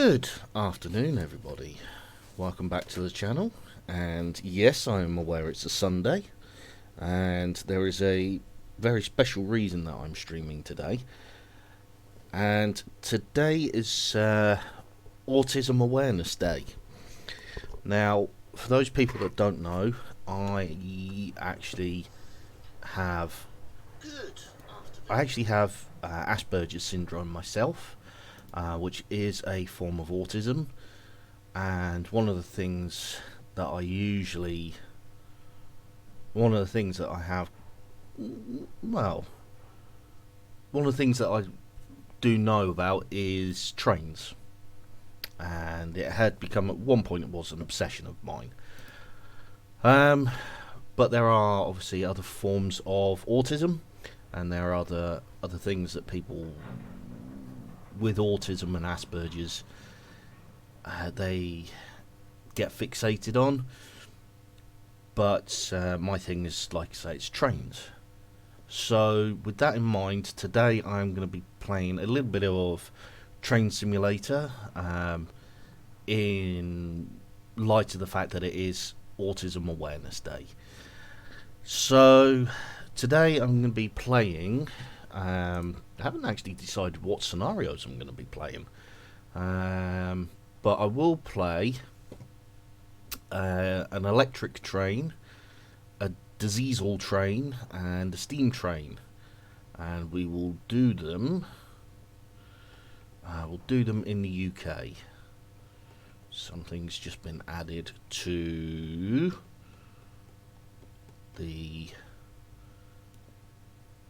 Good afternoon, everybody. Welcome back to the channel. And yes, I am aware it's a Sunday, and there is a very special reason that I'm streaming today. And today is Autism Awareness Day. Now, for those people that don't know, I actually have Asperger's syndrome myself, which is a form of autism. And one of the things that I do know about is trains. And it had become, at one point, it was an obsession of mine. But there are obviously other forms of autism, and there are other things that people with autism and Asperger's they get fixated on. But my thing is, like I say, it's trains. So with that in mind, today I'm going to be playing a little bit of Train Simulator, in light of the fact that it is Autism Awareness Day. So today I'm going to be playing, I haven't actually decided what scenarios I'm going to be playing, but I will play an electric train, a diesel train, and a steam train, and we will do them. We'll do them in the UK. Something's just been added to the.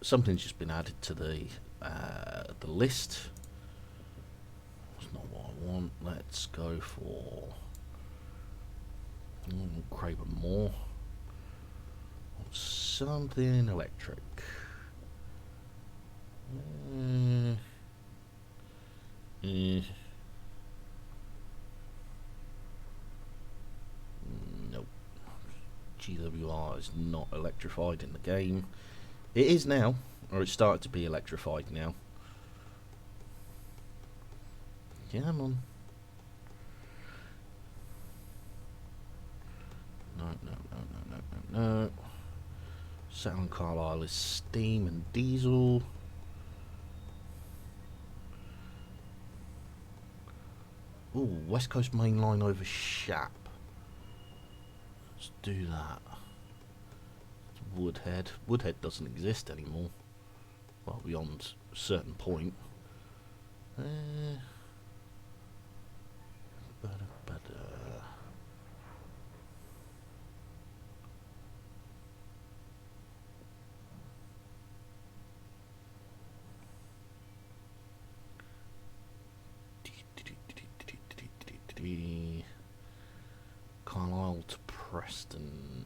Something's just been added to the list. That's not what I want. Let's go for Craven Moor. Something electric. Nope. GWR is not electrified in the game. It is now, or it's started to be electrified now. Come on. No. Set on Carlisle is steam and diesel. Ooh, West Coast Main Line over Shap. Let's do that. Woodhead. Woodhead doesn't exist anymore. Well, beyond a certain point. Carlisle to Preston.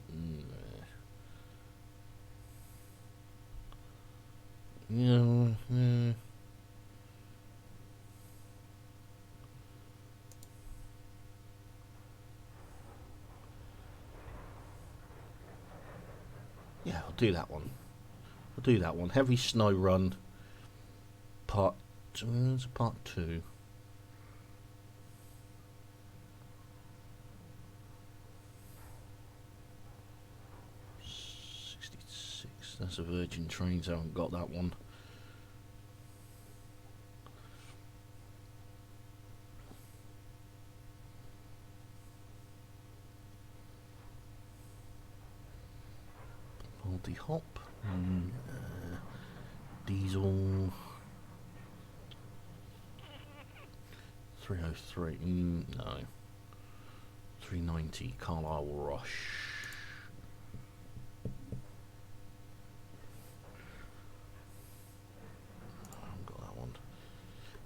Yeah, I'll do that one. Heavy Snow Run. Part 2. That's a Virgin Trains. I haven't got that one. Multi Hop. Diesel. 303. No. 390. Carlisle Rush.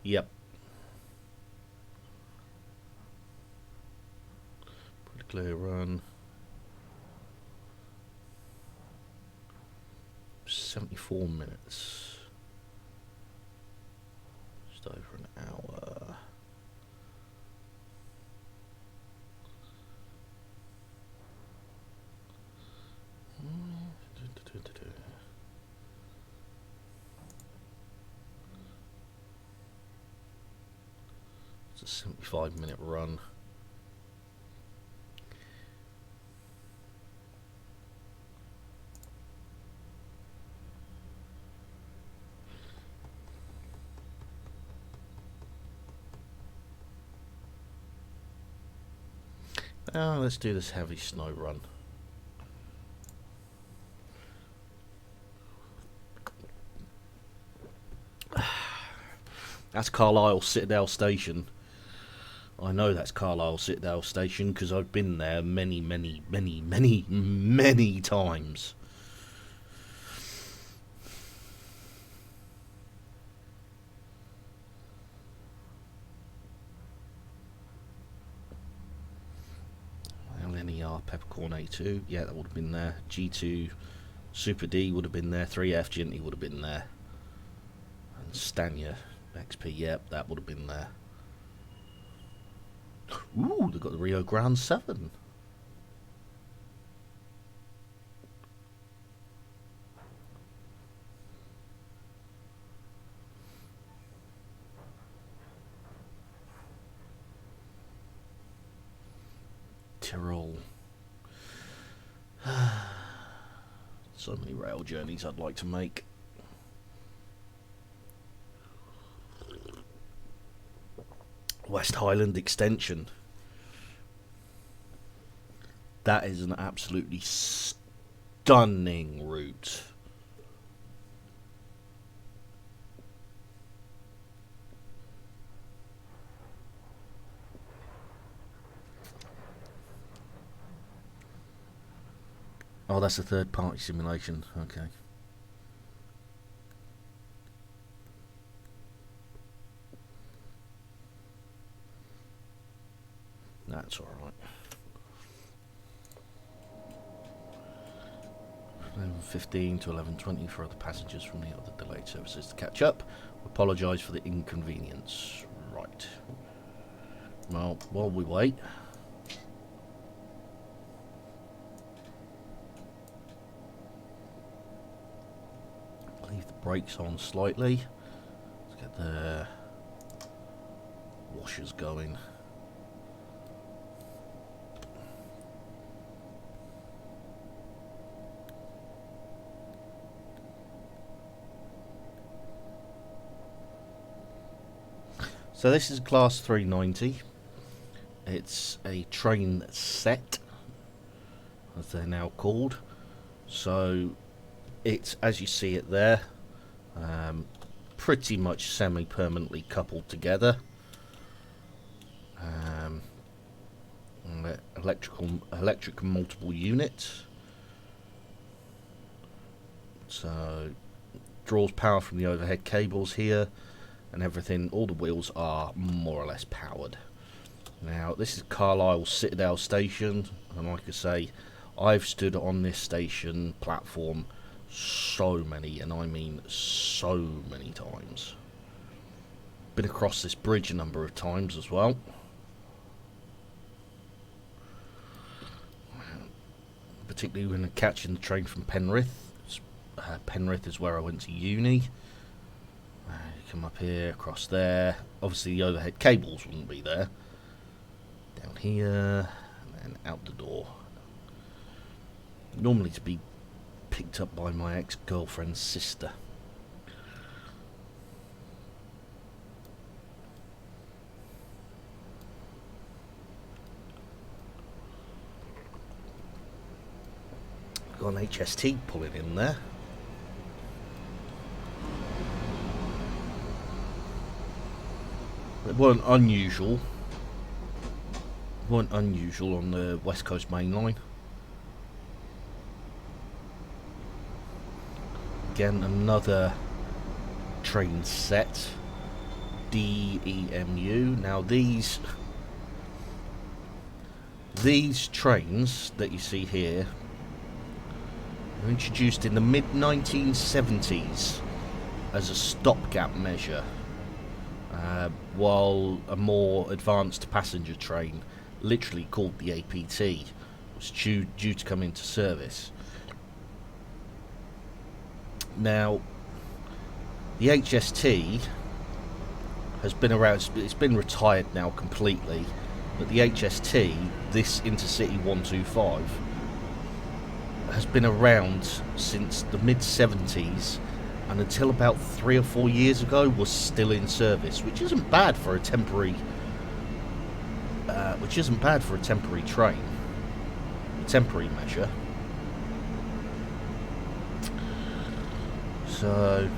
Yep. Pretty clear run. 74 minutes. Just over an hour. It's a 75-minute run. Now let's do this heavy snow run. That's Carlisle Citadel Station. I know that's Carlisle Citadel Station because I've been there many times. LNER Peppercorn A2, yeah, that would have been there. G2 Super D would have been there. 3F Ginty would have been there. And Stanya XP, yep, that would have been there. Ooh, they've got the Rio Grande 7. Tyrol. So many rail journeys I'd like to make. West Highland Extension. That is an absolutely stunning route. Oh, that's a third-party simulation. Okay. That's all right. 11:15 to 11:20 for other passengers from the other delayed services to catch up. Apologise for the inconvenience. Right. Well, while we wait. Leave the brakes on slightly. Let's get the washers going. So this is Class 390. It's a train set, as they're now called. So it's, as you see it there, pretty much semi-permanently coupled together. Electric multiple unit. So draws power from the overhead cables here, and everything. All the wheels are more or less powered. Now this is Carlisle Citadel Station, and like I say, I've stood on this station platform so many, and I mean so many times. Been across this bridge a number of times as well. Particularly when catching the train from Penrith. Penrith is where I went to uni. Come up here, across there. Obviously the overhead cables wouldn't be there. Down here, and then out the door. Normally to be picked up by my ex-girlfriend's sister. Got an HST pulling in there. It weren't unusual on the West Coast Main Line. Again, another train set, DEMU. Now these trains that you see here were introduced in the mid-1970s as a stopgap measure, while a more advanced passenger train, literally called the APT, was due to come into service. Now, the HST has been around. It's been retired now completely, but the HST, this Intercity 125, has been around since the mid-70s, and until about 3 or 4 years ago was still in service, which isn't bad for a temporary train, a temporary measure. So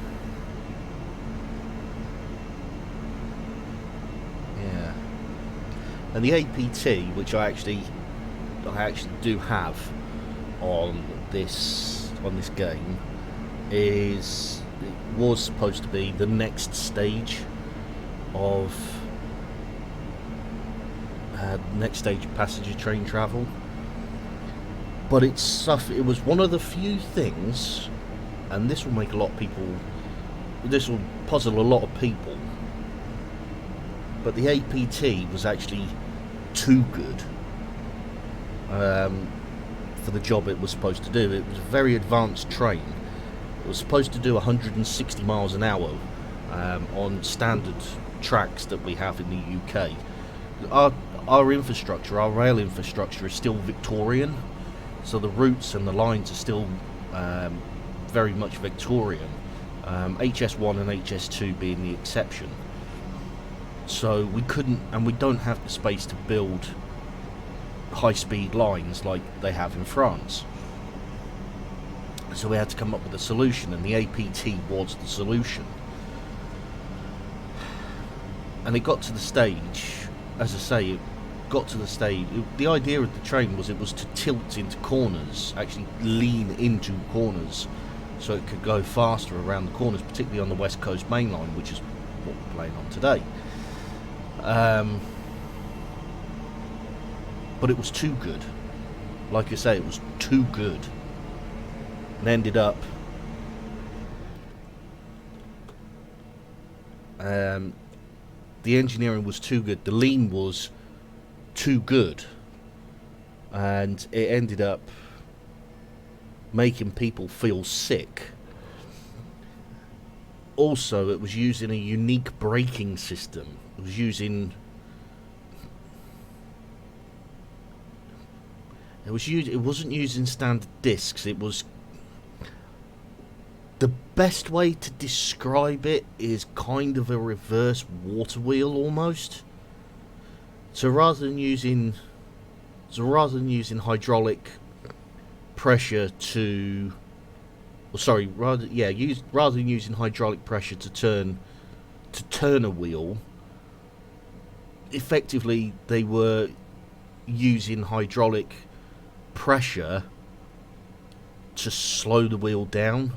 yeah, and the APT, which I actually do have on this game, was supposed to be the next stage of passenger train travel, but it was one of the few things, and this will puzzle a lot of people, but the APT was actually too good for the job it was supposed to do. It was a very advanced train. It was supposed to do 160 miles an hour on standard tracks that we have in the UK. Our rail infrastructure is still Victorian, so the routes and the lines are still very much Victorian, HS1 and HS2 being the exception. So we don't have the space to build high-speed lines like they have in France. So we had to come up with a solution, and the APT was the solution. And it got to the stage, as I say, the idea of the train was it was to tilt into corners, actually lean into corners, so it could go faster around the corners, particularly on the West Coast Main Line, which is what we're playing on today. But it was too good. Like I say, it was too good. And ended up the engineering was too good, the lean was too good, and it ended up making people feel sick. Also, it was using a unique braking system. It wasn't using standard discs. It was, the best way to describe it is kind of a reverse water wheel almost. So rather than using hydraulic pressure to, rather than using hydraulic pressure to turn a wheel, effectively they were using hydraulic pressure to slow the wheel down.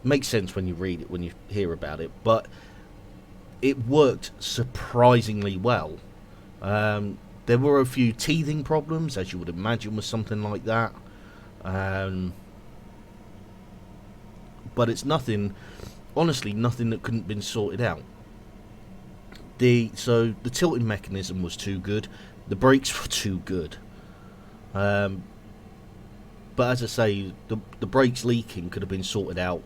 Makes sense when you read it, when you hear about it, but it worked surprisingly well. There were a few teething problems, as you would imagine with something like that, but it's honestly nothing that couldn't been sorted out. So the tilting mechanism was too good, the brakes were too good, but as I say, the brakes leaking could have been sorted out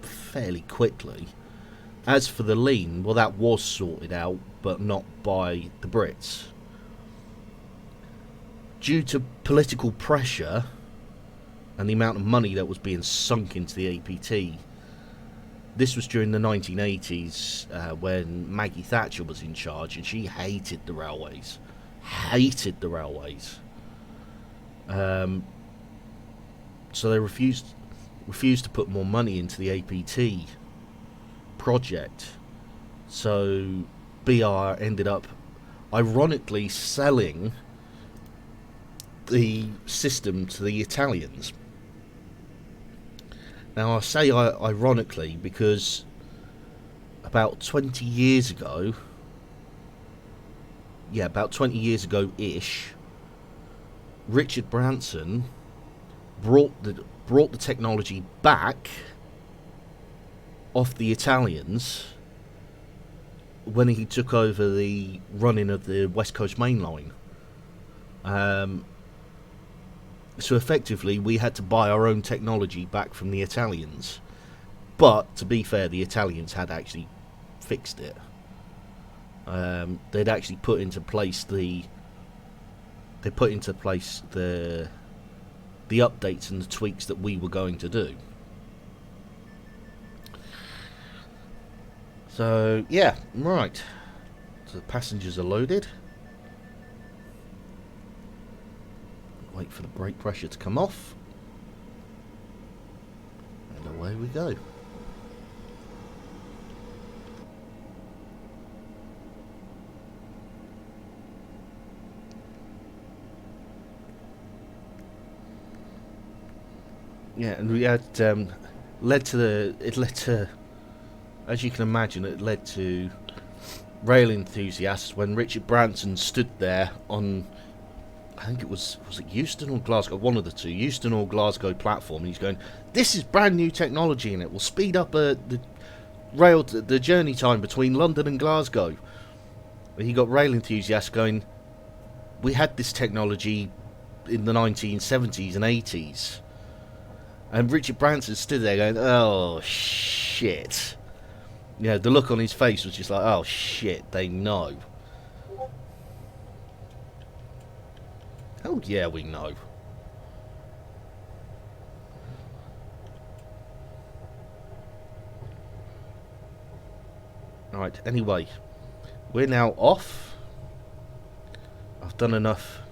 fairly quickly. As for the lean, well, that was sorted out, but not by the Brits. Due to political pressure and the amount of money that was being sunk into the APT, this was during the 1980s when Maggie Thatcher was in charge, and she hated the railways. So they refused to put more money into the APT project. So BR ended up ironically selling the system to the Italians. Now I say ironically because about 20 years ago-ish, Richard Branson brought the technology back off the Italians when he took over the running of the West Coast Main Line. So effectively we had to buy our own technology back from the Italians. But to be fair, the Italians had actually fixed it. They'd actually put into place the updates and the tweaks that we were going to do. So yeah, right. So the passengers are loaded. Wait for the brake pressure to come off. And away we go. Yeah, and we had led to, as you can imagine, it led to rail enthusiasts when Richard Branson stood there on, I think it was it Euston or Glasgow, one of the two, Euston or Glasgow platform, and he's going, this is brand new technology and it will speed up the journey time between London and Glasgow. And he got rail enthusiasts going, we had this technology in the 1970s and 80s. And Richard Branson stood there going, oh shit. You know, the look on his face was just like, oh shit, they know. Oh yeah, we know. Alright, anyway, we're now off. I've done enough.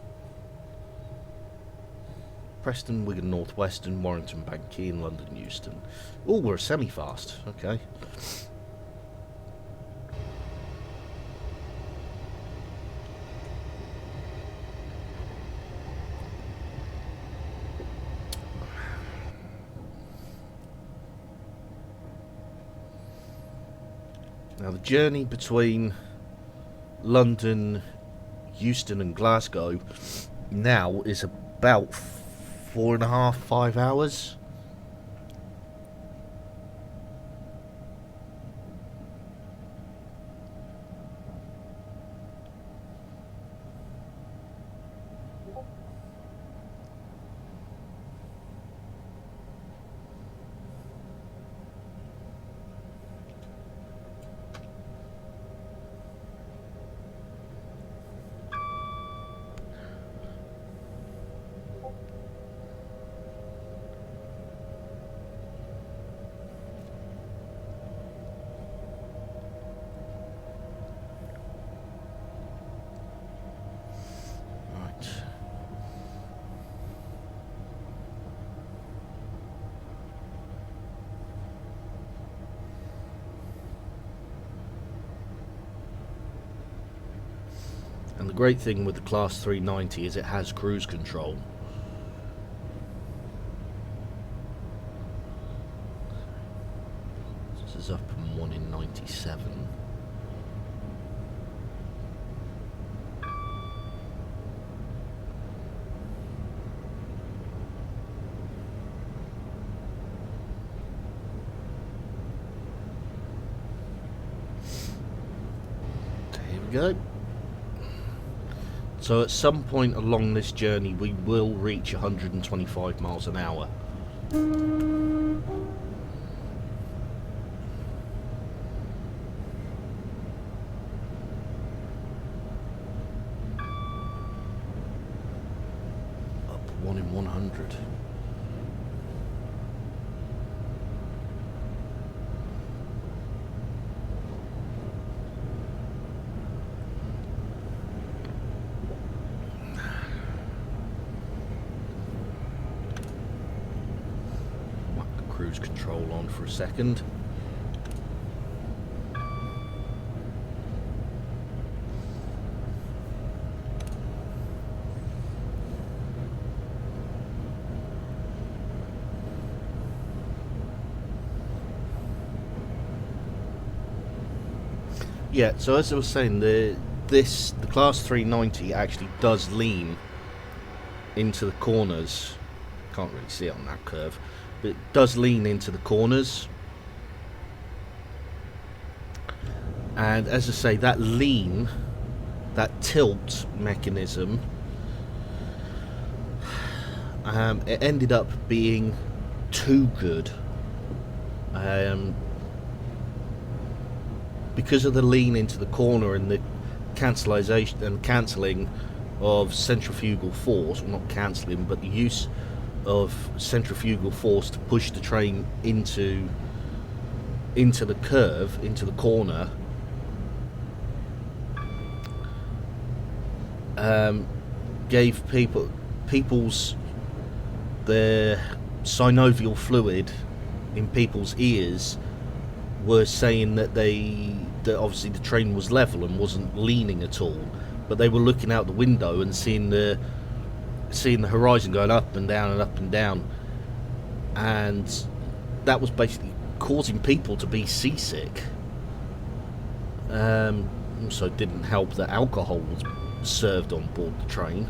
Preston, Wigan North Western, Warrington, Banky, London Euston. Oh, we're semi-fast. Okay. Now the journey between London, Euston and Glasgow now is about 4.5, 5 hours. And the great thing with the Class 390 is it has cruise control. This is up and 1 in 97. Here we go. So at some point along this journey we will reach 125 miles an hour. Up 1 in 100. Cruise control on for a second. Yeah, so as I was saying, the Class 390 actually does lean into the corners. Can't really see it on that curve. But it does lean into the corners, and as I say, that lean, that tilt mechanism, it ended up being too good. because of the lean into the corner and the cancellation and cancelling of centrifugal force, well, not cancelling, but the use of centrifugal force to push the train into the curve, into the corner, gave people's their synovial fluid in people's ears were saying that obviously the train was level and wasn't leaning at all, but they were looking out the window and seeing the horizon going up and down and up and down, and that was basically causing people to be seasick. Also didn't help that alcohol was served on board the train,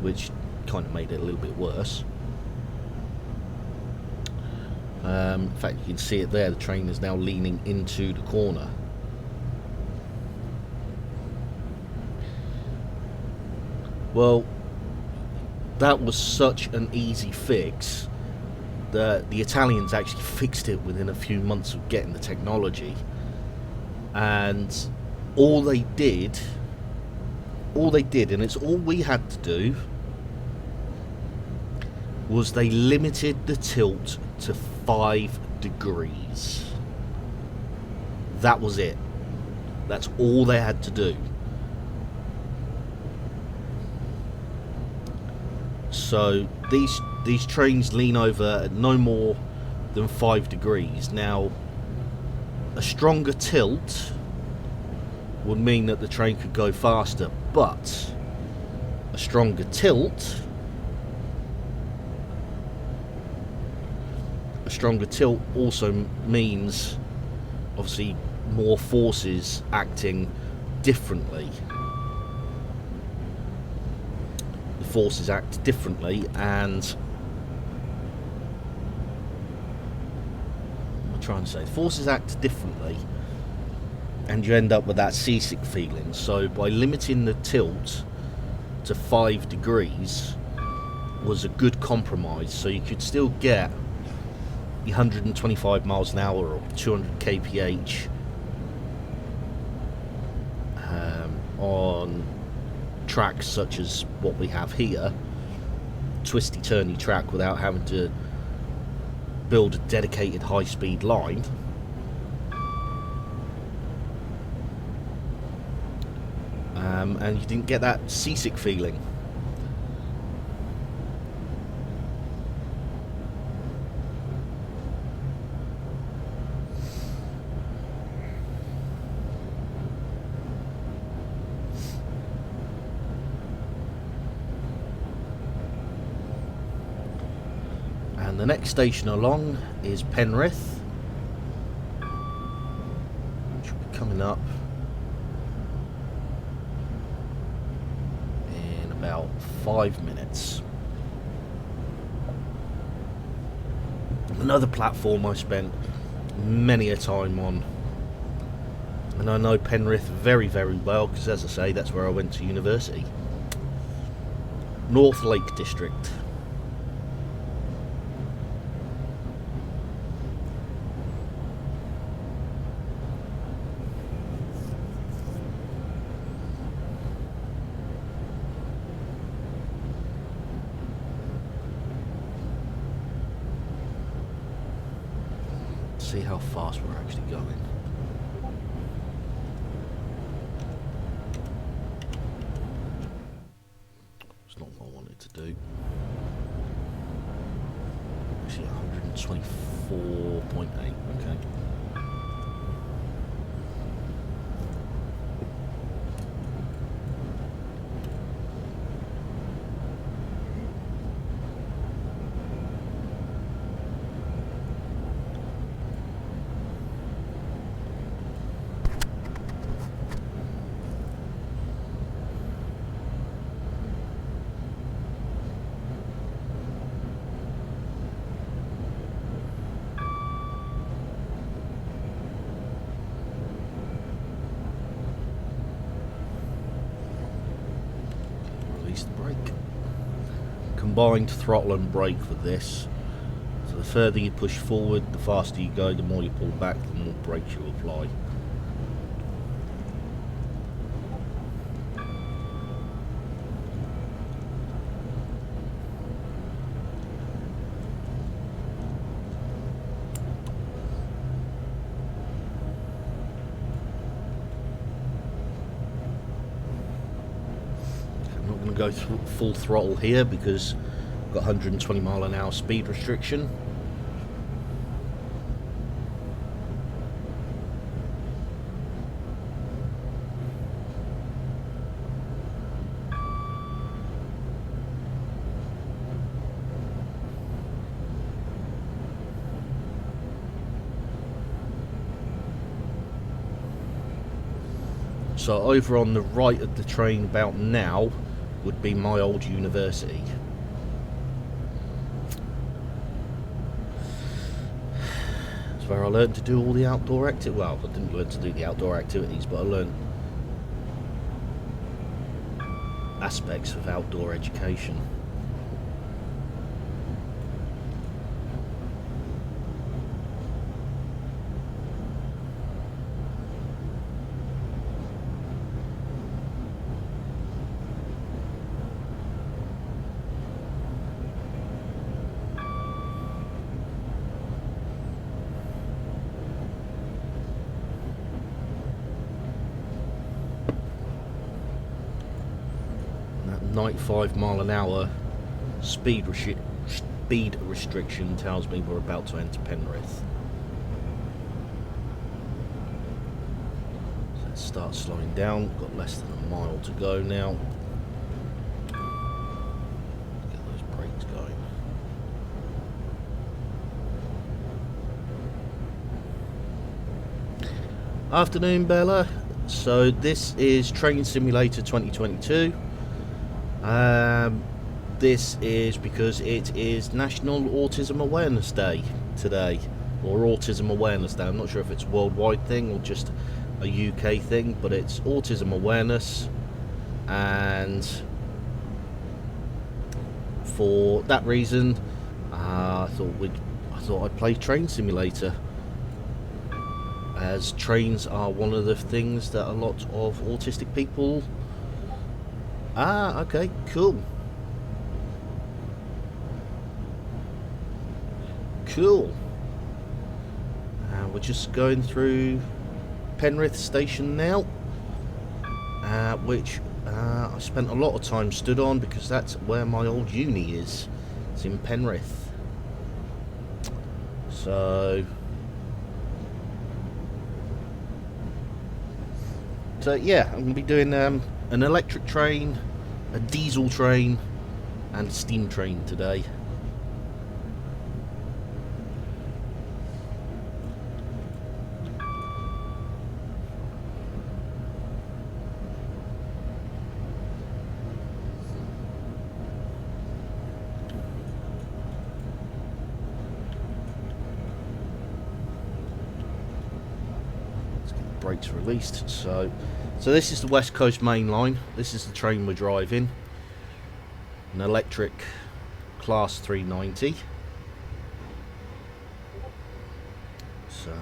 which kind of made it a little bit worse. In fact, you can see it there, the train is now leaning into the corner. Well, that was such an easy fix that the Italians actually fixed it within a few months of getting the technology, and all they did, and it's all we had to do, was they limited the tilt to 5 degrees. That was it. That's all they had to do. So these trains lean over at no more than 5 degrees. Now, a stronger tilt would mean that the train could go faster, but a stronger tilt also means obviously more forces acting differently. The forces act differently, and what am I trying to say? The forces act differently, and you end up with that seasick feeling. So by limiting the tilt to 5 degrees was a good compromise, so you could still get 125 miles an hour or 200 kph on tracks such as what we have here, twisty turny track, without having to build a dedicated high-speed line. And you didn't get that seasick feeling. And the next station along is Penrith, which will be coming up in about 5 minutes. Another platform I spent many a time on, and I know Penrith very, very well because, as I say, that's where I went to university. North Lake District. See how fast we're actually going. It's not what I wanted to do. Actually, 124.8. Okay. Release the brake. Combined throttle and brake for this. So the further you push forward, the faster you go, the more you pull back, the more brakes you apply. I'm going to go full throttle here because I've got 120 mile an hour speed restriction. So over on the right of the train about now would be my old university. It's where I learned to do all the outdoor activities. Well, I didn't learn to do the outdoor activities, but I learned aspects of outdoor education. That 95 mile an hour speed restriction tells me we're about to enter Penrith. So let's start slowing down. Got less than a mile to go now. Get those brakes going. Afternoon, Bella. So this is Train Simulator 2022. This is because it is National Autism Awareness Day today, or Autism Awareness Day. I'm not sure if it's a worldwide thing or just a UK thing, but it's Autism Awareness, and for that reason, I thought I'd play Train Simulator, as trains are one of the things that a lot of autistic people. Okay, cool. Cool. We're just going through Penrith station now, which I spent a lot of time stood on because that's where my old uni is. It's in Penrith. So yeah, I'm going to be doing an electric train, a diesel train, and a steam train today. Brakes released. So this is the West Coast Main Line. This is the train we're driving, an electric Class 390. So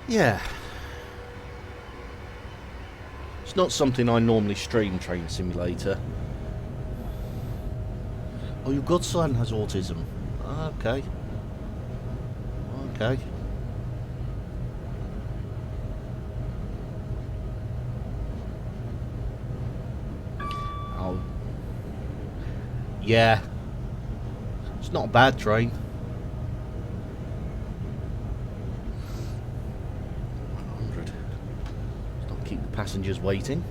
yeah, it's not something I normally stream, Train Simulator. Oh, your godson has autism. Okay. Okay. Oh. Yeah. It's not a bad train. 100. Don't keep the passengers waiting.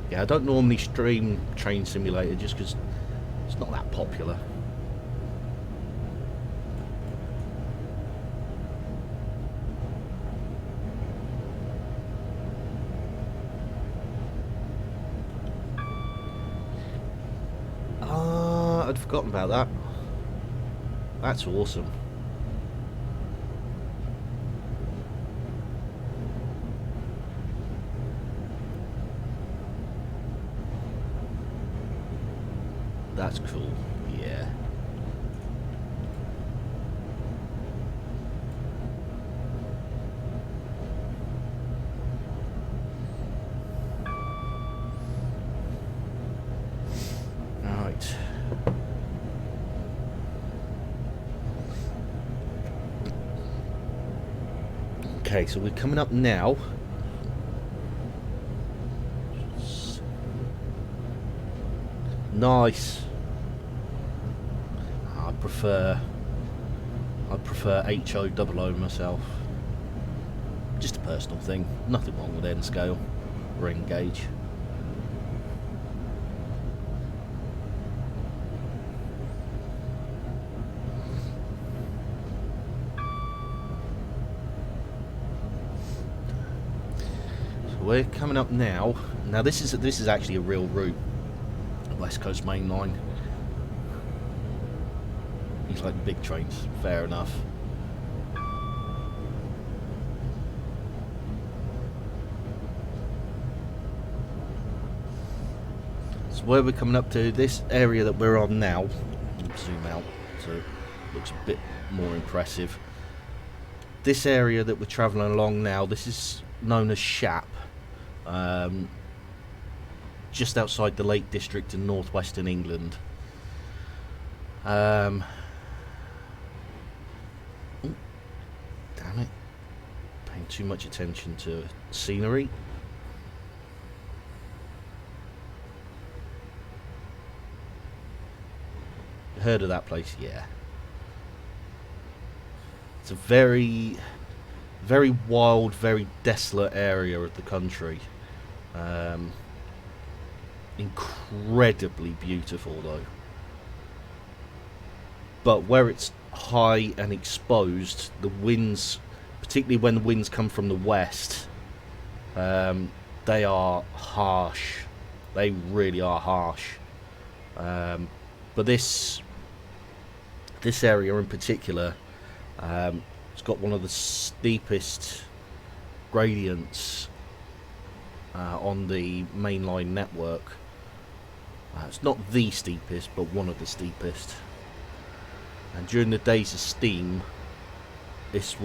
Yeah, I don't normally stream Train Simulator just because it's not that popular. I'd forgotten about that. That's awesome. That's cool, yeah. Alright. Okay, so we're coming up now. Nice. I prefer HO00 myself. Just a personal thing. Nothing wrong with N scale or N gauge. We're coming up now. Now this is actually a real route, West Coast Main Line. These like big trains, fair enough. So where we're coming up to, this area that we're on now, zoom out so it looks a bit more impressive. This area that we're travelling along now, this is known as Shap. Just outside the Lake District in northwestern England. Oh, damn it. Paying too much attention to scenery. Heard of that place? Yeah. It's a very, very wild, very desolate area of the country. Incredibly beautiful though. But where it's high and exposed, the winds, particularly when the winds come from the west, they are harsh. They really are harsh. But this area in particular, it's got one of the steepest gradients on the mainline network. It's not the steepest, but one of the steepest. And during the days of steam, this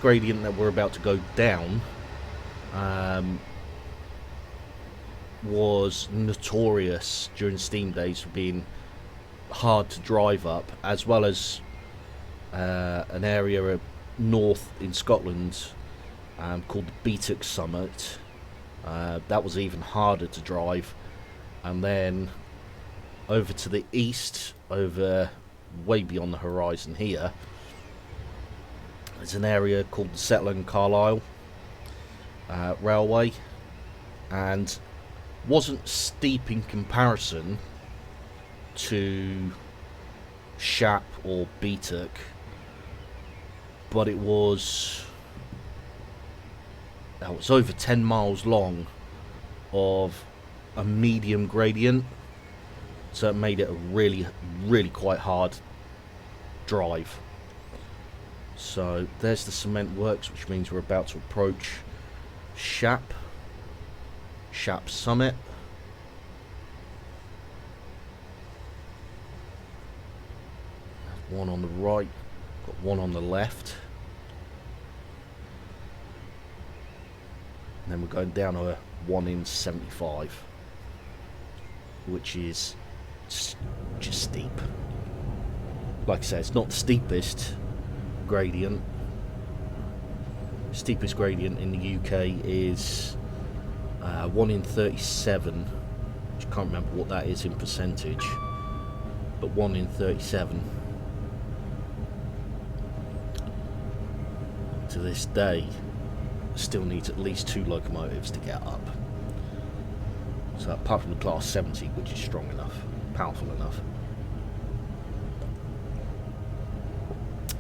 gradient that we're about to go down was notorious during steam days for being hard to drive up, as well as an area north in Scotland called the Beattock Summit. That was even harder to drive. And then over to the east, over way beyond the horizon here, there's an area called the Settle and Carlisle Railway, and wasn't steep in comparison to Shap or Beattock, but it was over 10 miles long of a medium gradient, so it made it a really, really quite hard drive. So there's the cement works, which means we're about to approach Shap Summit. One on the right, got one on the left, and then we're going down a 1 in 75, which is just steep. Like I said, it's not the steepest gradient. Steepest gradient in the UK is 1 in 37, which I can't remember what that is in percentage, but 1 in 37. To this day, still needs at least 2 locomotives to get up. So apart from the class 70, which is strong enough, powerful enough.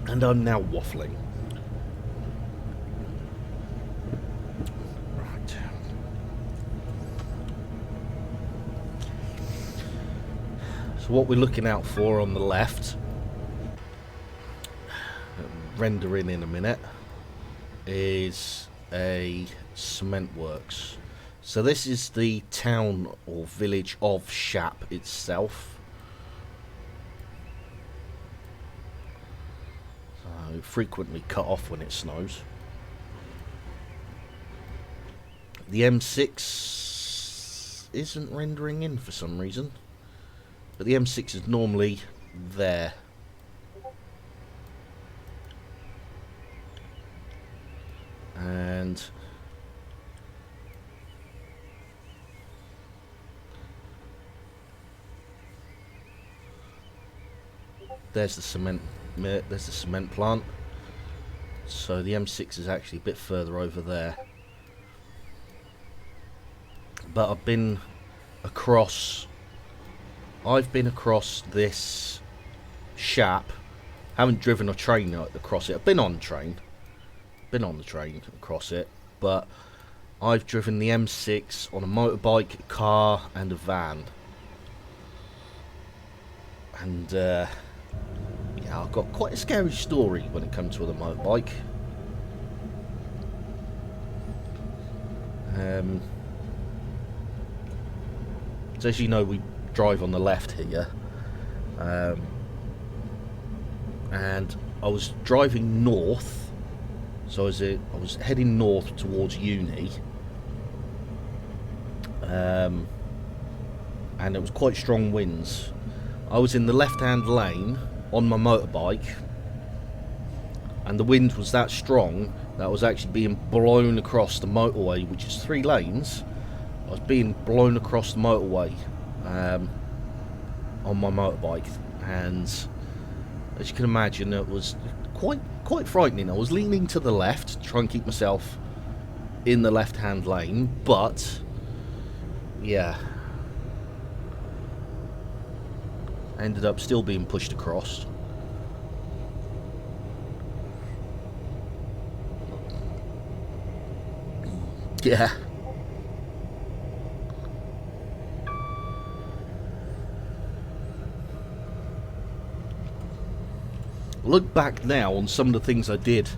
And I'm now waffling. Right. So what we're looking out for on the left, rendering in a minute, is a cement works. So this is the town or village of Shap itself. So frequently cut off when it snows. The M6 isn't rendering in for some reason, but the M6 is normally there. And there's the cement plant. So the M6 is actually a bit further over there. But I've been across this shap. Haven't driven a train across it. I've been on the train across it, but I've driven the M6 on a motorbike, a car and a van. And yeah, I've got quite a scary story when it comes to the motorbike. So as you know, we drive on the left here, and I was driving north, so I was heading north towards uni, and it was quite strong winds. I was in the left-hand lane on my motorbike, and the wind was that strong that I was actually being blown across the motorway, which is 3 lanes. I was being blown across the motorway on my motorbike, and as you can imagine, it was quite frightening. I was leaning to the left to try and keep myself in the left-hand lane, but yeah, I ended up still being pushed across. Yeah. Look back now on some of the things I did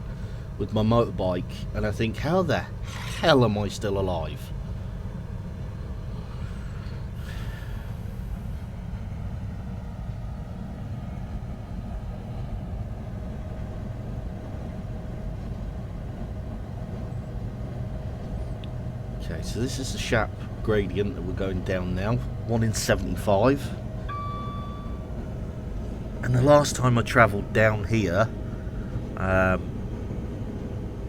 with my motorbike, and I think, how the hell am I still alive? Okay, so this is the Shap gradient that we're going down now, 1 in 75. And the last time I travelled down here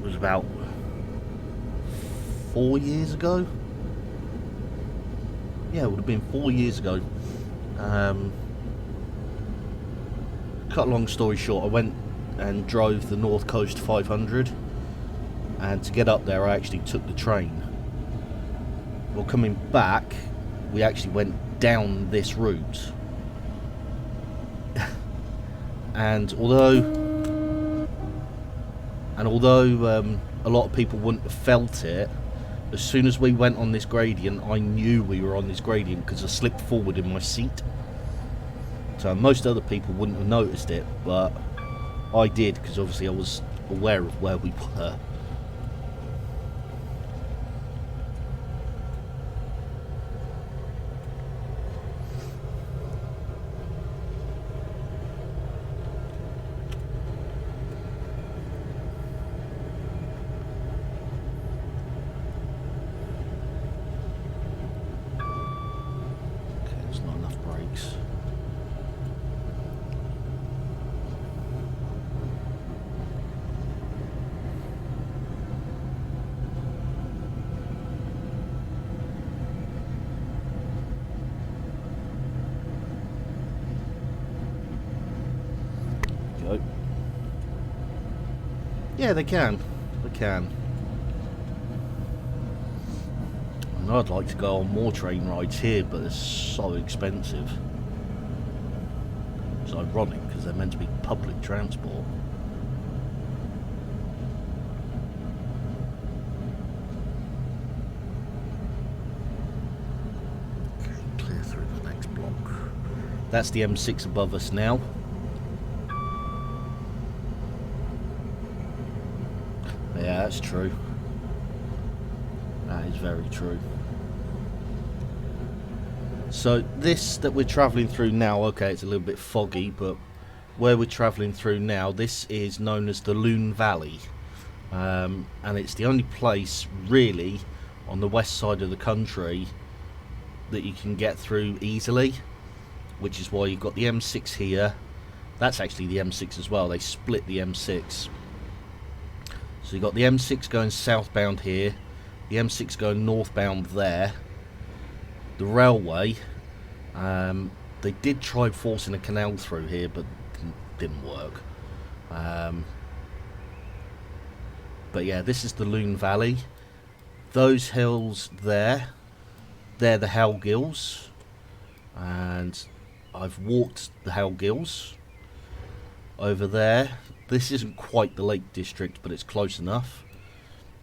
was about 4 years ago. Yeah, it would have been 4 years ago. Cut a long story short, I went and drove the North Coast 500, and to get up there I actually took the train. Well, coming back, we actually went down this route. And although a lot of people wouldn't have felt it, as soon as we went on this gradient, I knew we were on this gradient because I slipped forward in my seat. So most other people wouldn't have noticed it, but I did, because obviously I was aware of where we were. Yeah, they can. They can. And I'd like to go on more train rides here, but they're so expensive. It's ironic because they're meant to be public transport. Okay, clear through the next block. That's the M6 above us now. Yeah, that's true. That is very true. So this that we're travelling through now, okay, it's a little bit foggy, but where we're travelling through now, this is known as the Loon Valley. And it's the only place, really, on the west side of the country that you can get through easily, which is why you've got the M6 here. That's actually the M6 as well. They split the M6. So you got the M6 going southbound here, the M6 going northbound there. The railway, they did try forcing a canal through here, but didn't work. But yeah, this is the Loon Valley. Those hills there, they're the Hell Gills, and I've walked the Hell Gills. Over there, this isn't quite the Lake District, but it's close enough.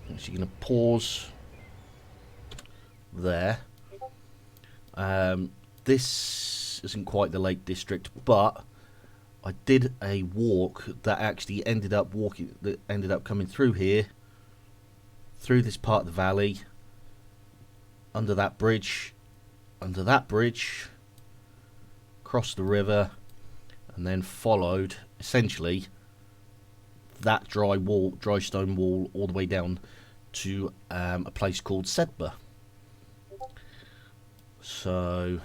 So you're going to pause there. This isn't quite the Lake District, but I did a walk that actually ended up coming through here, through this part of the valley, under that bridge, across the river, and then followed essentially that dry stone wall all the way down to a place called Sedbergh. So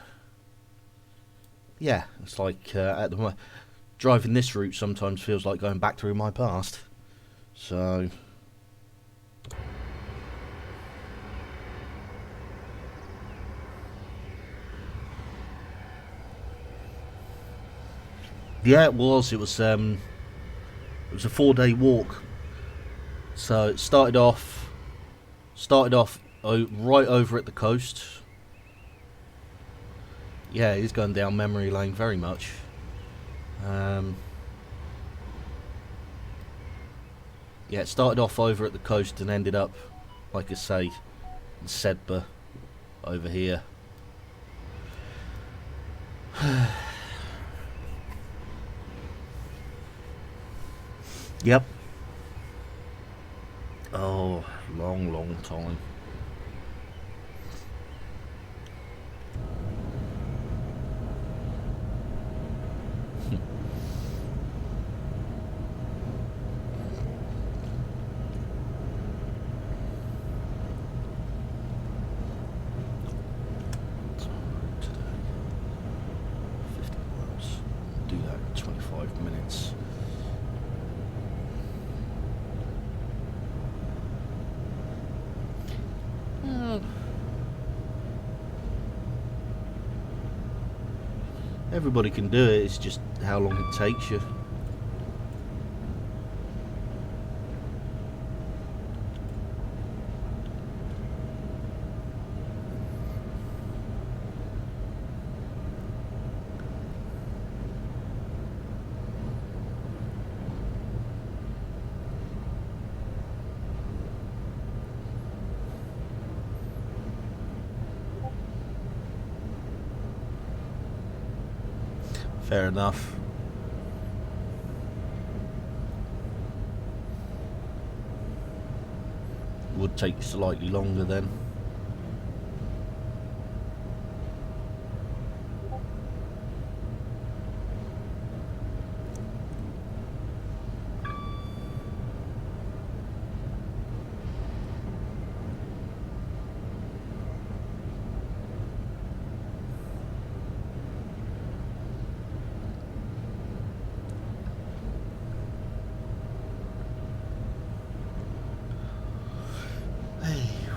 yeah, it's like at the moment, driving this route sometimes feels like going back through my past. So yeah, it was a 4-day walk. So it started off right over at the coast. Yeah, it is going down memory lane very much. Yeah, it started off over at the coast and ended up, like I say, in Sedbergh over here. Yep. Oh, long time. Do that in 25 minutes. Everybody can do it, it's just how long it takes you. Fair enough. Would take slightly longer then.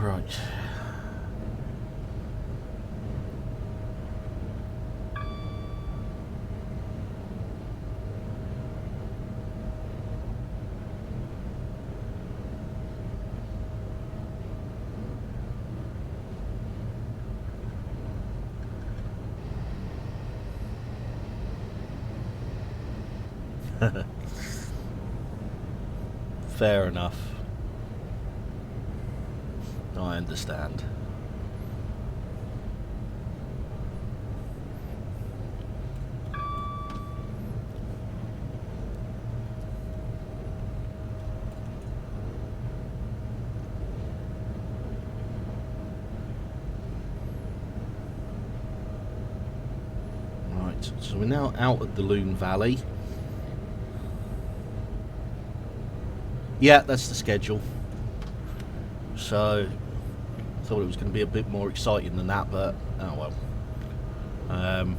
Right. Fair enough. I understand. Right, so we're now out at the Loon Valley. Yeah, that's the schedule. So thought it was going to be a bit more exciting than that, but oh well.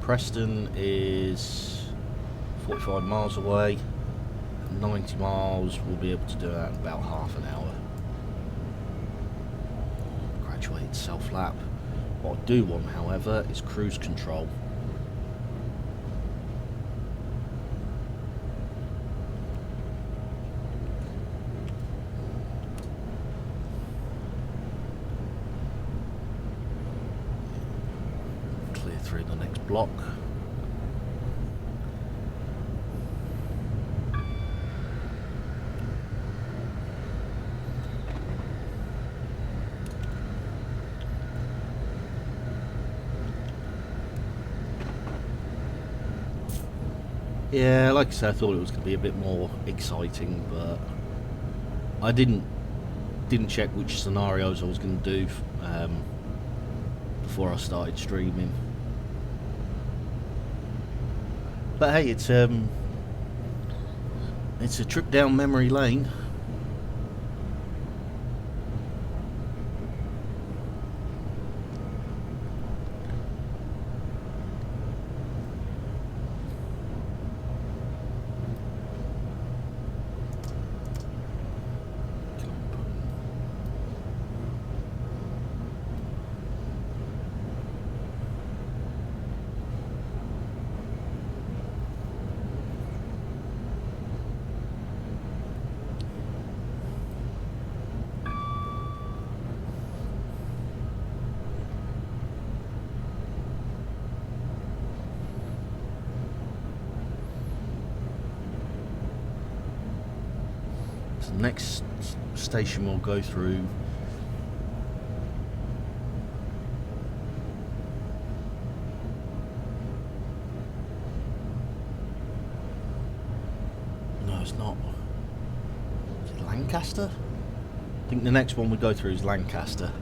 Preston is 45 miles away. 90 miles, we'll be able to do that in about half an hour. Graduated self-lap. What I do want, however, is cruise control. Clear through the next block. Yeah, like I said, I thought it was going to be a bit more exciting, but I didn't check which scenarios I was going to do before I started streaming. But hey, it's a trip down memory lane. So the next station we'll go through no, it's not. Is it Lancaster? I think the next one we go through is Lancaster.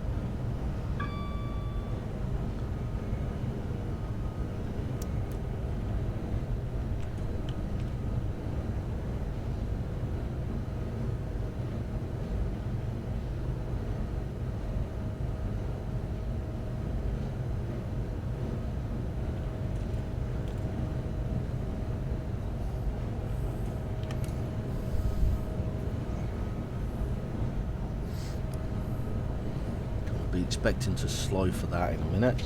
Be expecting to slow for that in a minute.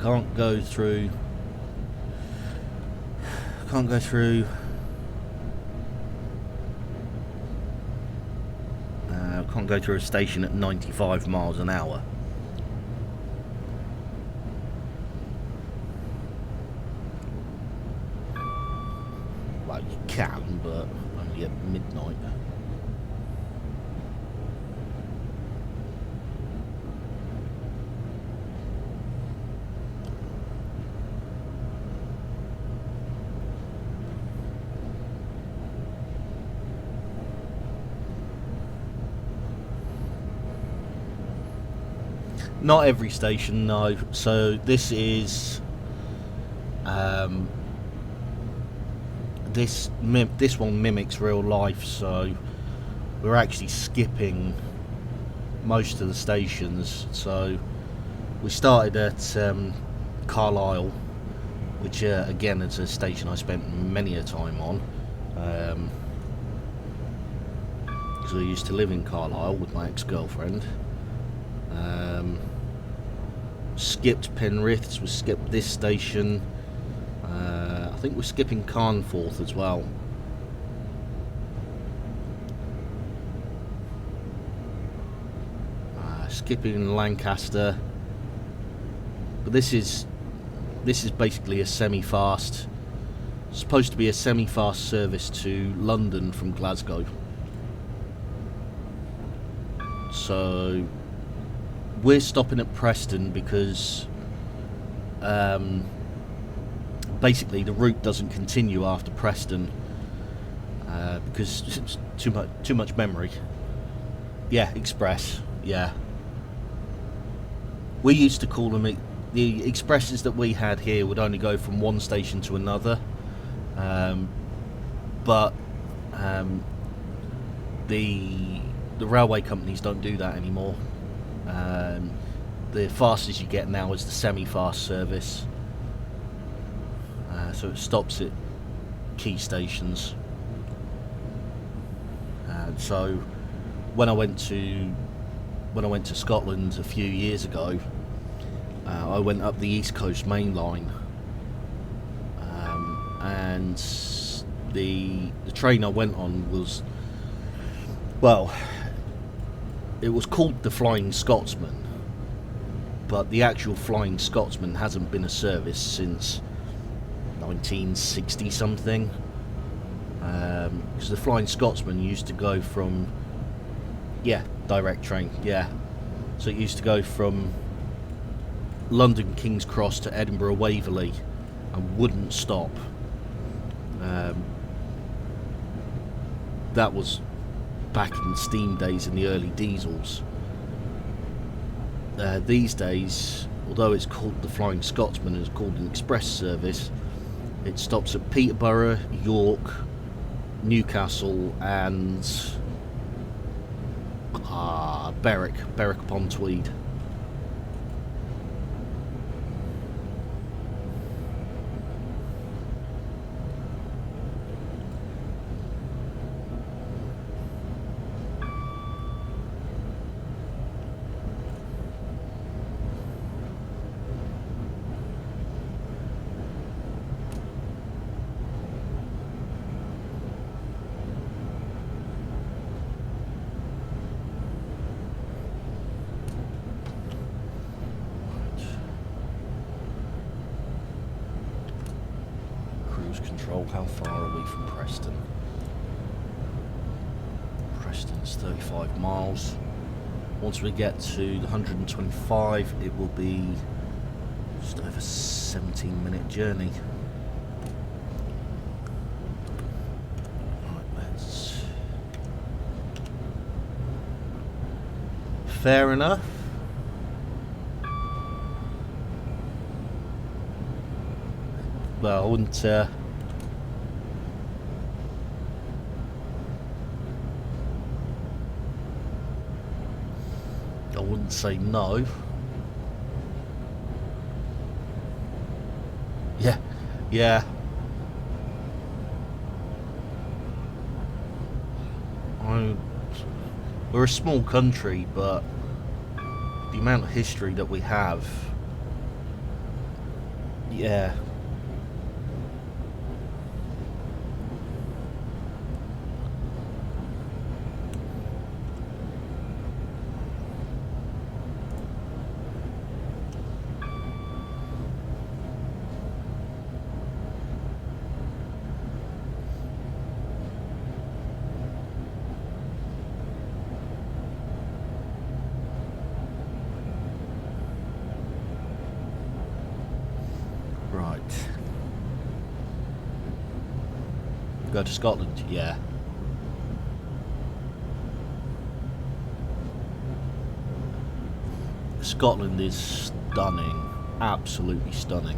Can't go through a station at 95 miles an hour. Well, you can, but only at midnight. Not every station, no. So this is this one mimics real life, so we're actually skipping most of the stations. So we started at Carlisle, which again is a station I spent many a time on, because I used to live in Carlisle with my ex-girlfriend. Skipped Penrith, we skipped this station. I think we're skipping Carnforth as well. Skipping Lancaster. But this is basically a semi-fast, supposed to be a semi-fast service to London from Glasgow. So we're stopping at Preston because basically the route doesn't continue after Preston because it's too much memory. Yeah, express. Yeah, we used to call them the expresses that we had here would only go from one station to another, but the railway companies don't do that anymore. The fastest you get now is the semi-fast service, so it stops at key stations. So when I went to Scotland a few years ago, I went up the East Coast Main Line, and the train I went on was, well, it was called the Flying Scotsman, but the actual Flying Scotsman hasn't been a service since 1960 something. Because the Flying Scotsman used to go from, direct train, so it used to go from London King's Cross to Edinburgh Waverley and wouldn't stop. That was back in the steam days and the early diesels. These days, although it's called the Flying Scotsman, it's called an express service. It stops at Peterborough, York, Newcastle and Berwick upon Tweed. Control, how far are we from Preston? Preston's 35 miles. Once we get to the 125, it will be just over a 17-minute journey. Right, let's... Fair enough. Well, I wouldn't... I wouldn't say no. Yeah. We're a small country, but the amount of history that we have, yeah. Go to Scotland, yeah. Scotland is stunning, absolutely stunning.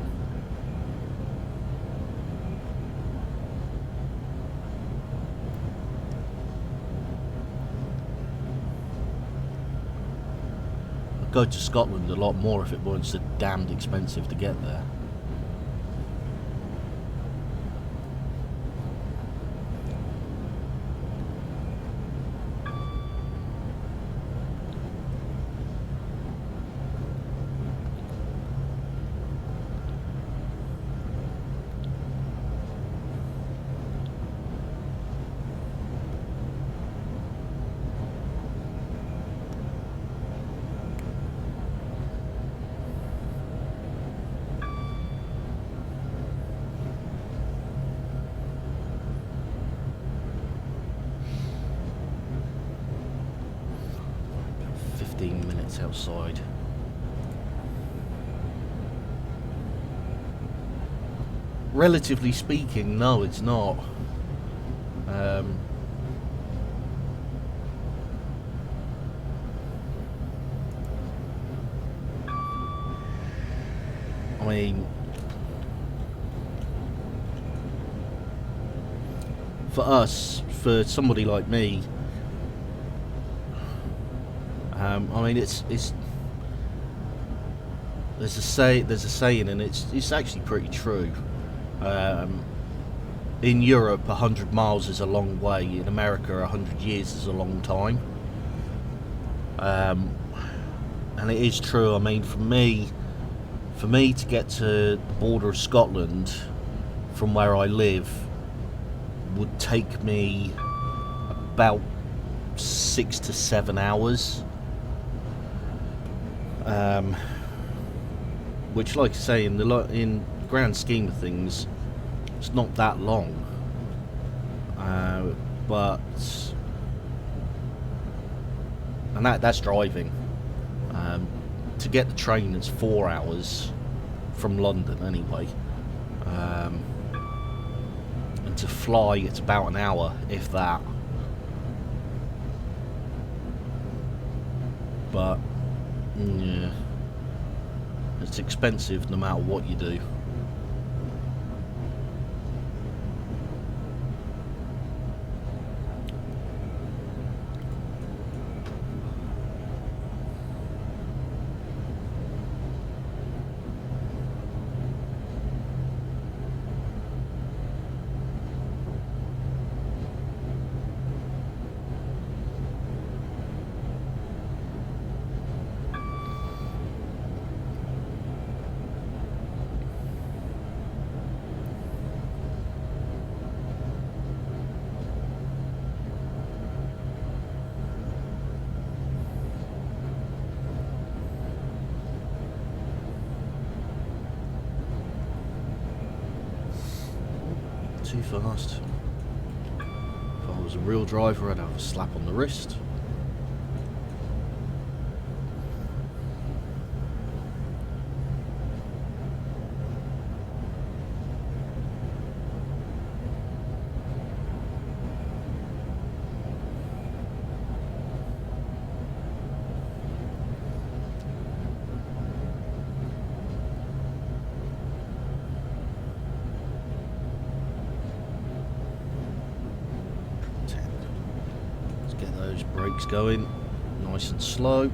I'd go to Scotland a lot more if it weren't so damned expensive to get there. Outside. Relatively speaking, no, it's not. I mean, for us, for somebody like me, I mean, it's there's a saying, and it's actually pretty true. Um, in Europe, 100 miles is a long way. In America, 100 years is a long time. And it is true. I mean, for me to get to the border of Scotland from where I live would take me about 6 to 7 hours. Which, like I say, in the grand scheme of things, it's not that long. But and that's driving. To get the train, it's 4 hours from London anyway. And to fly, it's about an hour, if that. But yeah, it's expensive no matter what you do. Too fast. If I was a real driver, I'd have a slap on the wrist. Those brakes going nice and slow.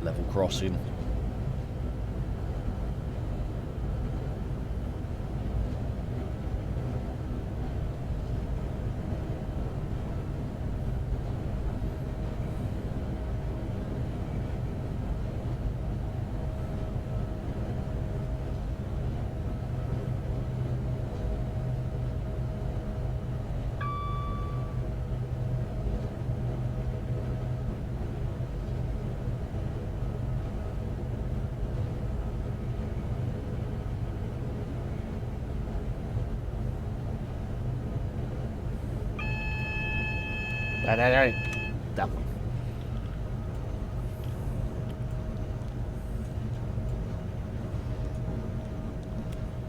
Level crossing. That one.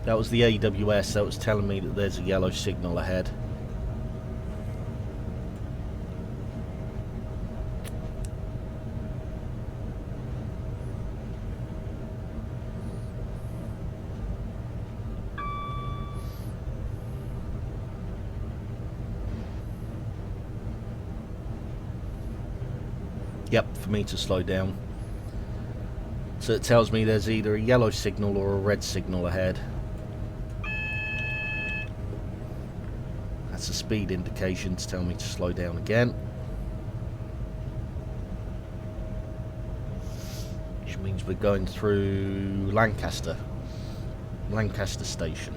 That was the AWS that was telling me that there's a yellow signal ahead. Yep, for me to slow down. So it tells me there's either a yellow signal or a red signal ahead. That's a speed indication to tell me to slow down again. Which means we're going through Lancaster Station.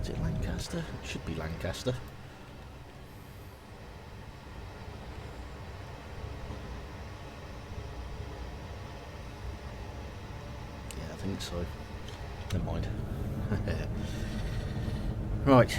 Is it Lancaster? It should be Lancaster. Yeah, I think so. Never mind. Right.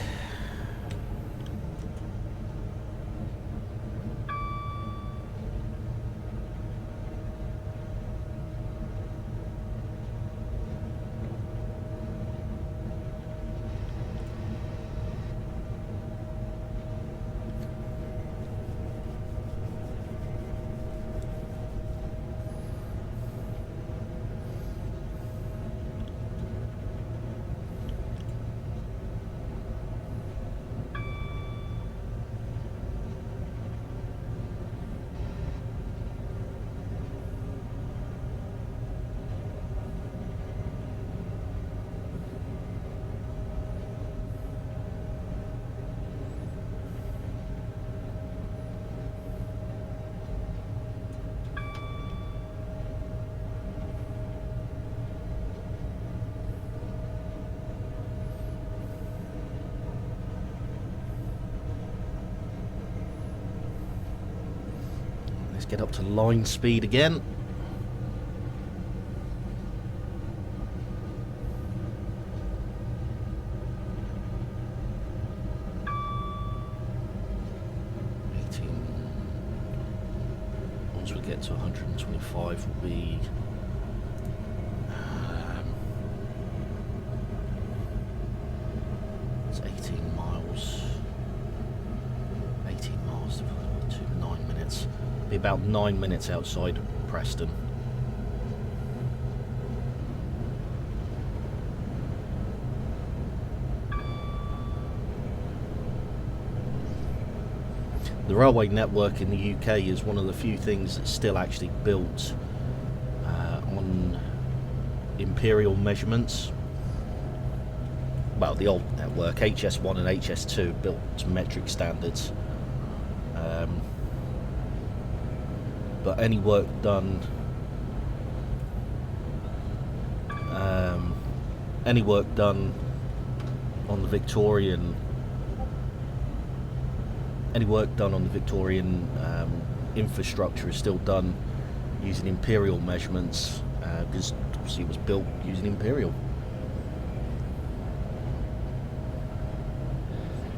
Let's get up to line speed again. Once we get to 125 will be it's 18 miles. 18 miles to 9 minutes. Be about 9 minutes outside Preston. The railway network in the UK is one of the few things that's still actually built on imperial measurements. Well, the old network, HS1 and HS2, built to metric standards. But any work done on the Victorian infrastructure is still done using imperial measurements, because obviously it was built using imperial.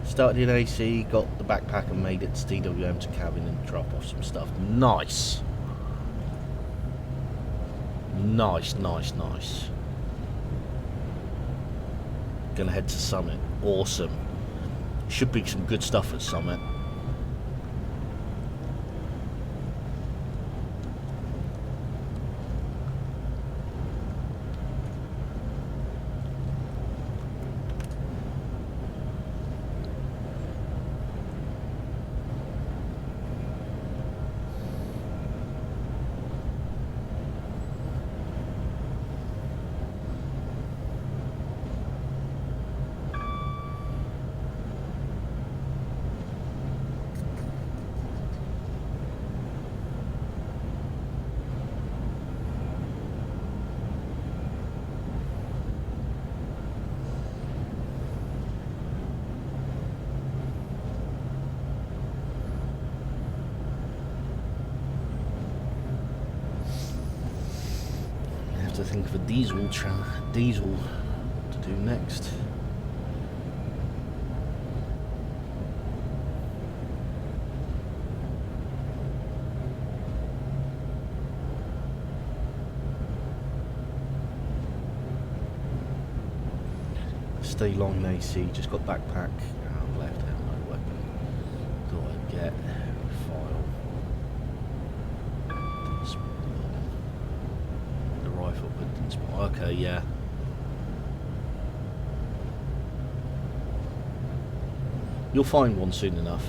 Started in AC, got the backpack and made it to DWM to cabin and drop off some stuff. Nice. Nice. Gonna head to Summit. Awesome. Should be some good stuff at Summit. To think of a diesel to do next. Stay long in AC, just got backpack, left hand, no weapon. Thought I'd get file. Rifle, but didn't spot. Okay, yeah. You'll find one soon enough.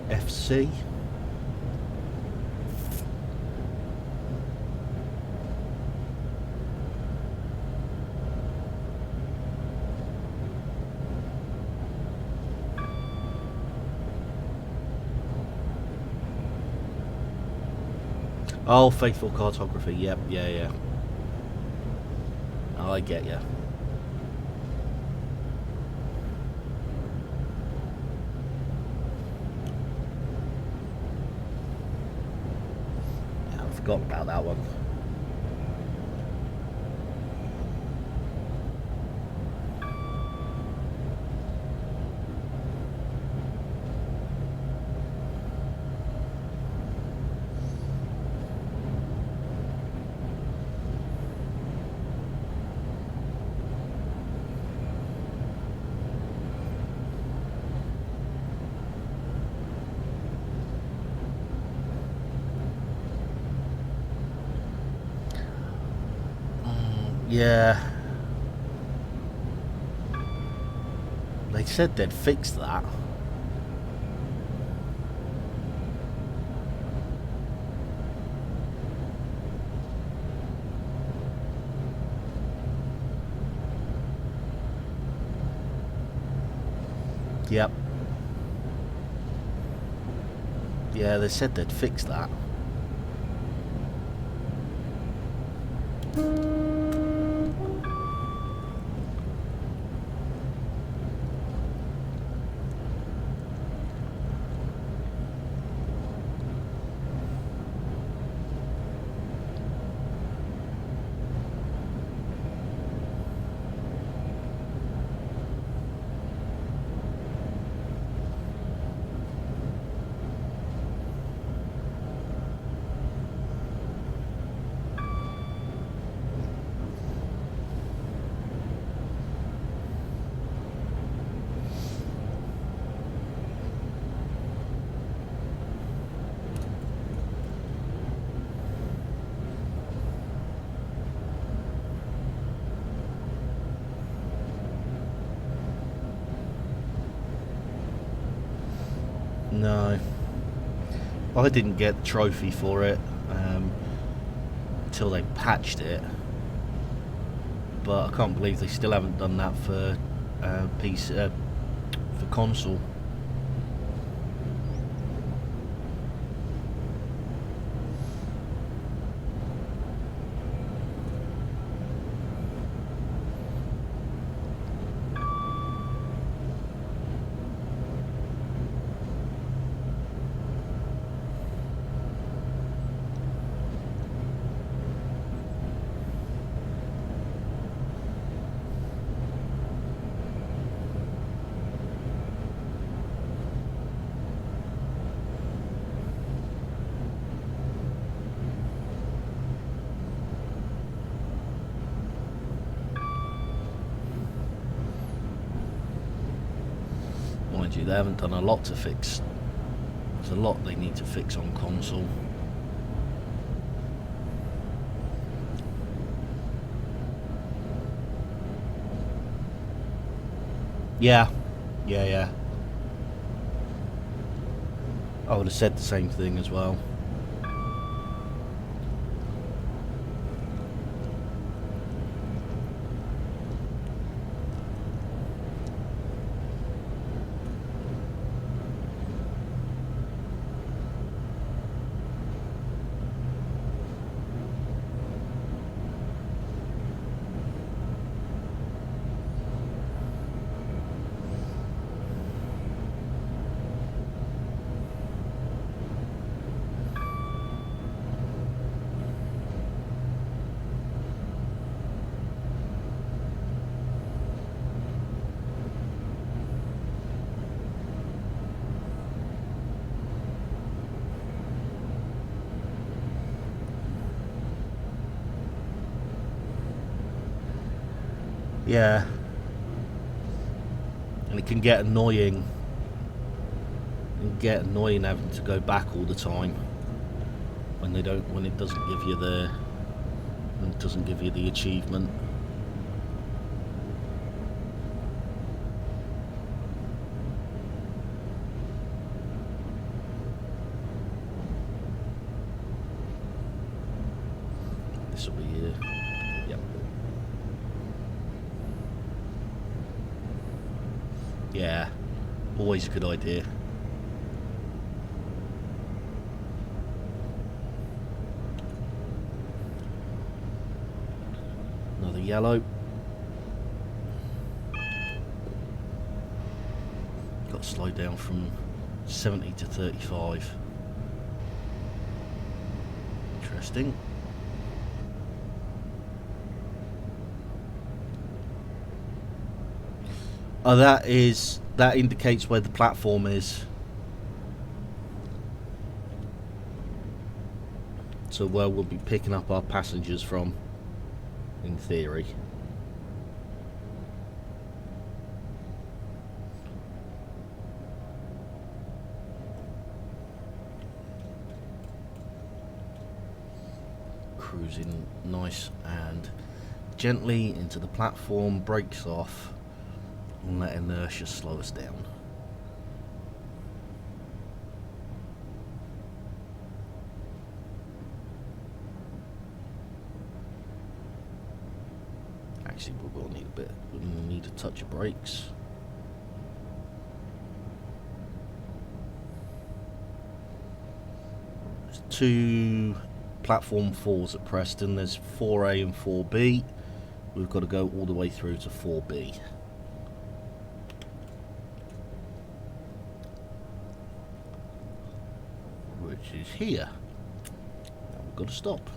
FC. Oh, faithful cartography. Yep, yeah. Oh, I get ya. Yeah, I forgot about that one. Yeah. They said they'd fix that. Yep. Yeah, they said they'd fix that. No. I didn't get the trophy for it until they patched it. But I can't believe they still haven't done that for PC, for console. Mind you, they haven't done a lot to fix. There's a lot they need to fix on console. Yeah. I would have said the same thing as well. Yeah. And it can get annoying. Having to go back all the time when it doesn't give you the achievement. this will be here. Yep. Yeah, always a good idea. Another yellow. Got to slow down from 70 to 35. Interesting. Oh, that indicates where the platform is. So where we'll be picking up our passengers from, in theory. Cruising nice and gently into the platform, brakes off, and let inertia slow us down. Actually, we will need a touch of brakes. There's 2 platform 4s at Preston. There's 4A and 4B. We've got to go all the way through to 4B. Which is here. Now we've got to stop.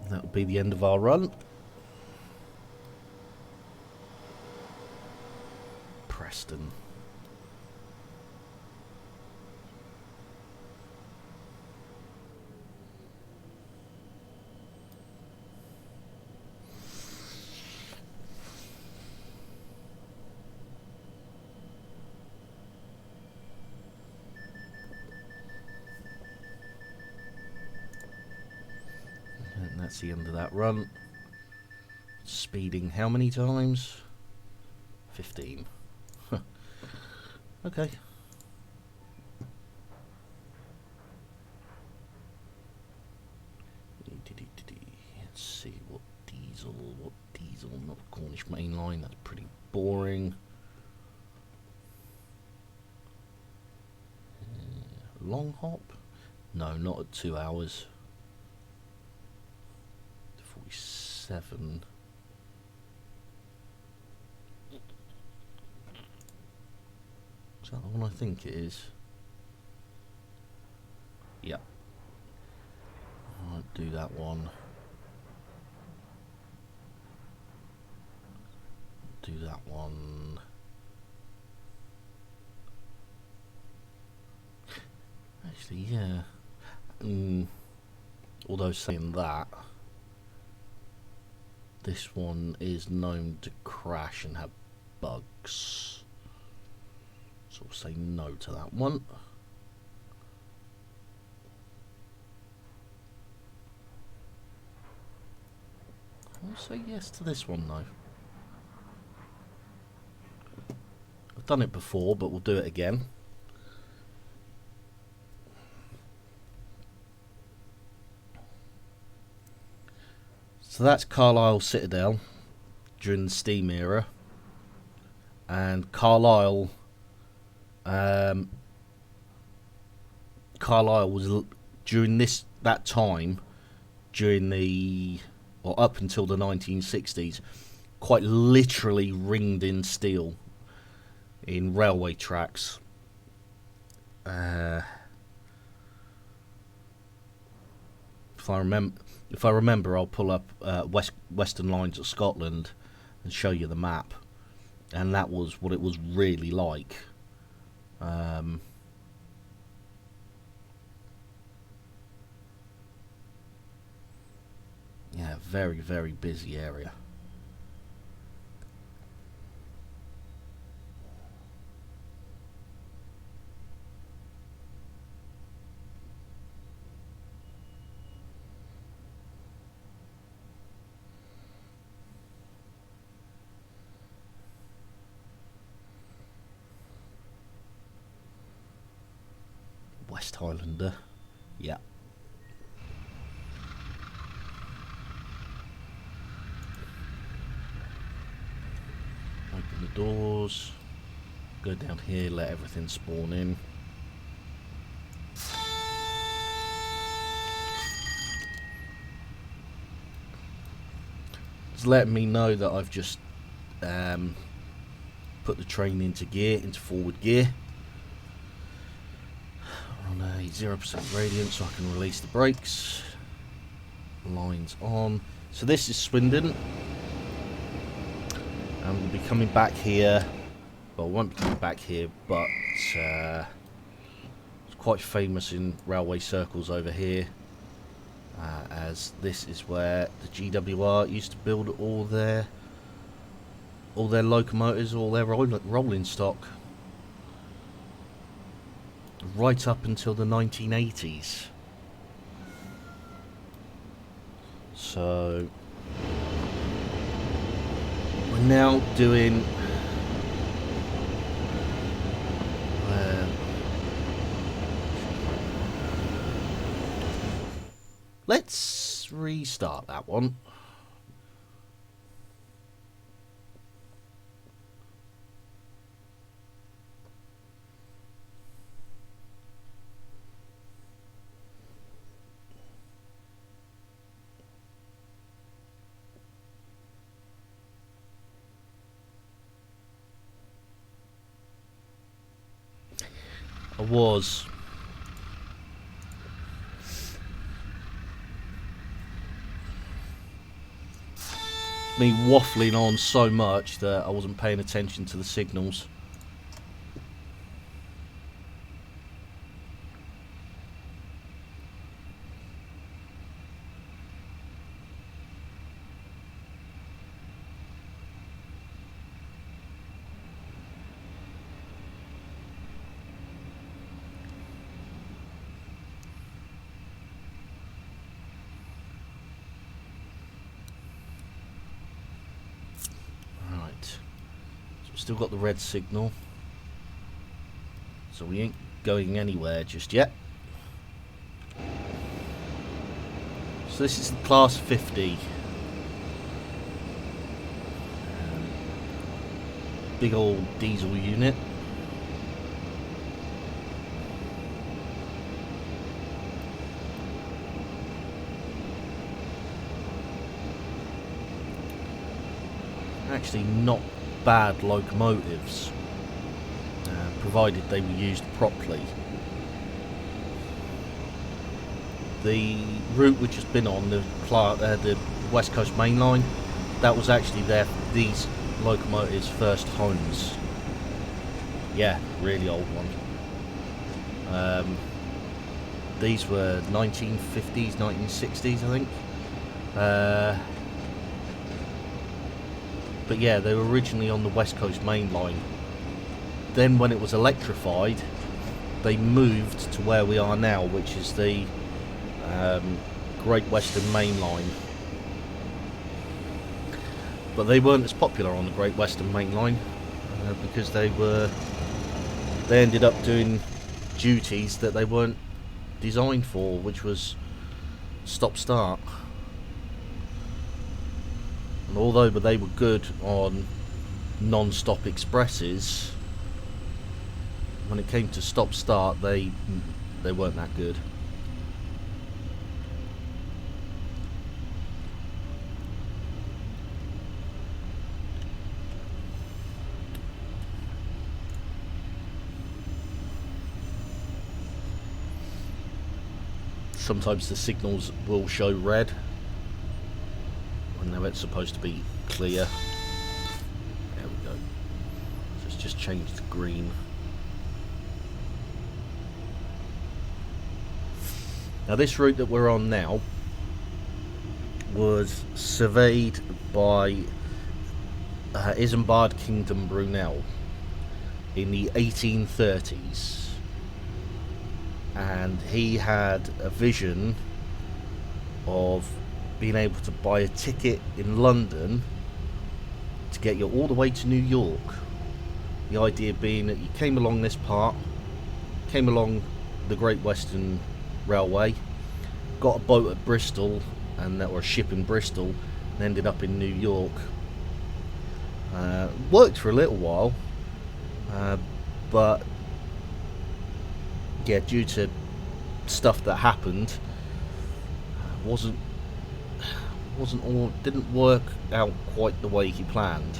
That would be the end of our run. Preston. And that's the end of that run. Speeding how many times? 15. Okay. Let's see what diesel, not Cornish main line, that's pretty boring. Long hop? No, not at 2 hours. 47. Is that the one I think it is? Yep. I'll do that one. Do that one. Actually, yeah. Although saying that, this one is known to crash and have bugs. So we'll say no to that one. I'll say yes to this one though. I've done it before, but we'll do it again. So that's Carlisle Citadel during the steam era, and Carlisle was during that time, during the, or up until the 1960s, quite literally ringed in steel in railway tracks. If I remember, I'll pull up Western Lines of Scotland and show you the map, and that was what it was really like. Yeah, very, very busy area. East Highlander. Yeah. Open the doors. Go down here, let everything spawn in. It's letting me know that I've just put the train into forward gear. On a 0% gradient so I can release the brakes. Lines on. So this is Swindon. And we'll be coming back here. Well, I won't be coming back here, but it's quite famous in railway circles over here. As this is where the GWR used to build all their locomotives, all their rolling stock, right up until the 1980s. So we're now doing let's restart that one. I was me waffling on so much that I wasn't paying attention to the signals. Still got the red signal, so we ain't going anywhere just yet. So this is the Class 50. Big old diesel unit. Actually not bad locomotives, provided they were used properly. The route which has been on, the West Coast Main Line, that was actually these locomotives' first homes. Yeah, really old one. These were 1950s, 1960s, I think. But yeah, they were originally on the West Coast Main Line. Then when it was electrified, they moved to where we are now, which is the Great Western Main Line. But they weren't as popular on the Great Western Main Line because they ended up doing duties that they weren't designed for, which was stop-start. And although they were good on non-stop expresses, when it came to stop-start, they weren't that good. Sometimes the signals will show red when they're supposed to be clear. There we go. So it's just changed to green. Now this route that we're on now was surveyed by Isambard Kingdom Brunel in the 1830s. And he had a vision of being able to buy a ticket in London to get you all the way to New York. The idea being that you came along this part, came along the Great Western Railway, got a boat at Bristol, or a ship in Bristol, and ended up in New York. Worked for a little while, but yeah, due to stuff that happened, didn't work out quite the way he planned.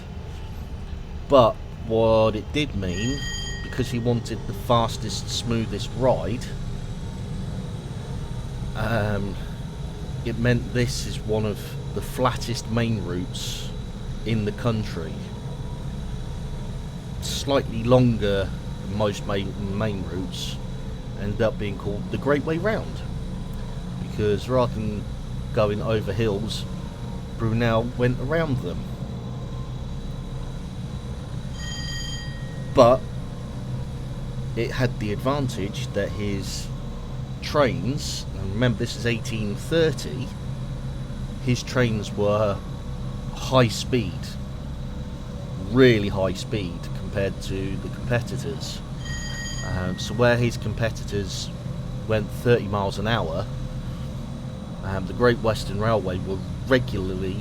But what it did mean, because he wanted the fastest, smoothest ride, it meant this is one of the flattest main routes in the country. Slightly longer than most main routes, ended up being called the Great Way Round, because rather than going over hills, Brunel went around them. But it had the advantage that his trains, and remember this is 1830, his trains were high speed, really high speed compared to the competitors. So where his competitors went 30 miles an hour, the Great Western Railway were regularly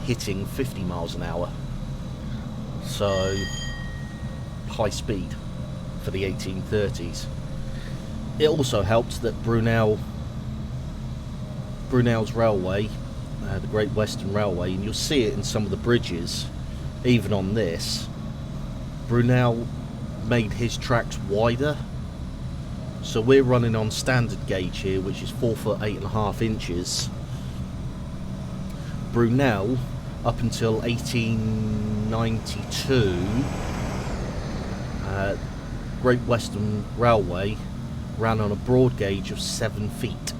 hitting 50 miles an hour. So high speed for the 1830s. It also helped that Brunel's railway, the Great Western Railway, and you'll see it in some of the bridges, even on this, Brunel made his tracks wider. So we're running on standard gauge here, which is 4 foot 8.5 inches. Brunel, up until 1892, Great Western Railway ran on a broad gauge of 7 feet.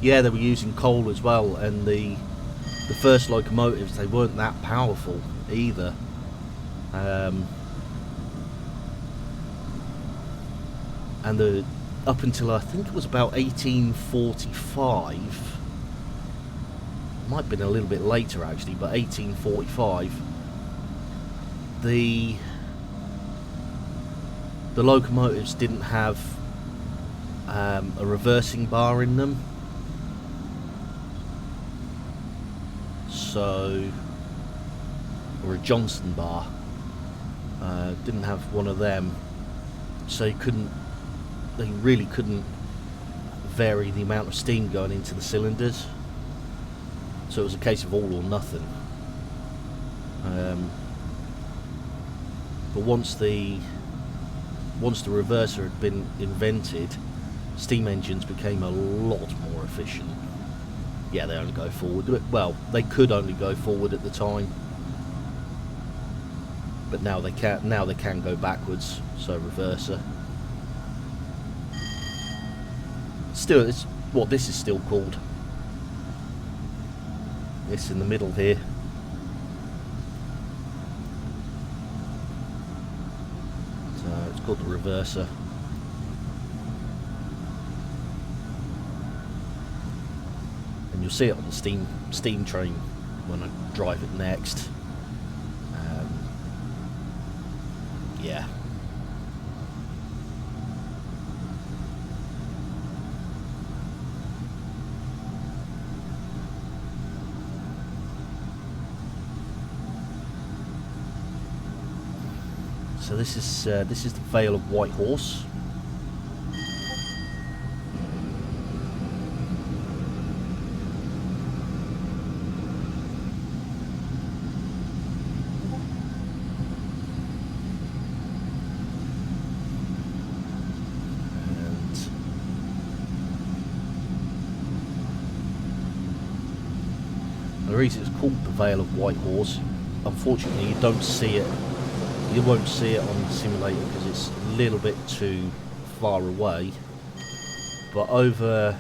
Yeah, they were using coal as well, and the first locomotives, they weren't that powerful either. And up until I think it was about 1845, might have been a little bit later actually, but 1845, the locomotives didn't have a reversing bar in them, or a Johnson bar. Didn't have one of them, so they really couldn't vary the amount of steam going into the cylinders. So it was a case of all or nothing. But once the reverser had been invented, steam engines became a lot more efficient. Yeah, they only go forward. Well, they could only go forward at the time, but now they can. Now they can go backwards. So reverser. Still, it's what this is still called. This in the middle here. So it's called the reverser. And you'll see it on the steam train when I drive it next. Yeah. So this is the Vale of White Horse. And the reason it's called the Vale of White Horse, unfortunately you don't see it. You won't see it on the simulator because it's a little bit too far away. But over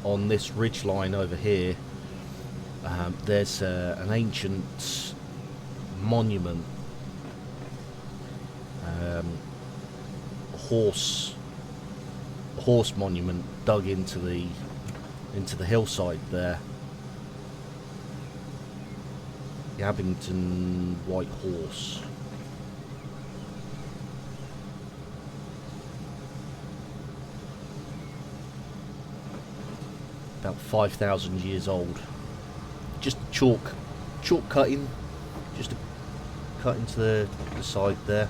on this ridge line over here, there's an ancient monument, a horse monument dug into the hillside there. The Abington White Horse. 5,000 years old. Just chalk cutting, just to cut into the side there.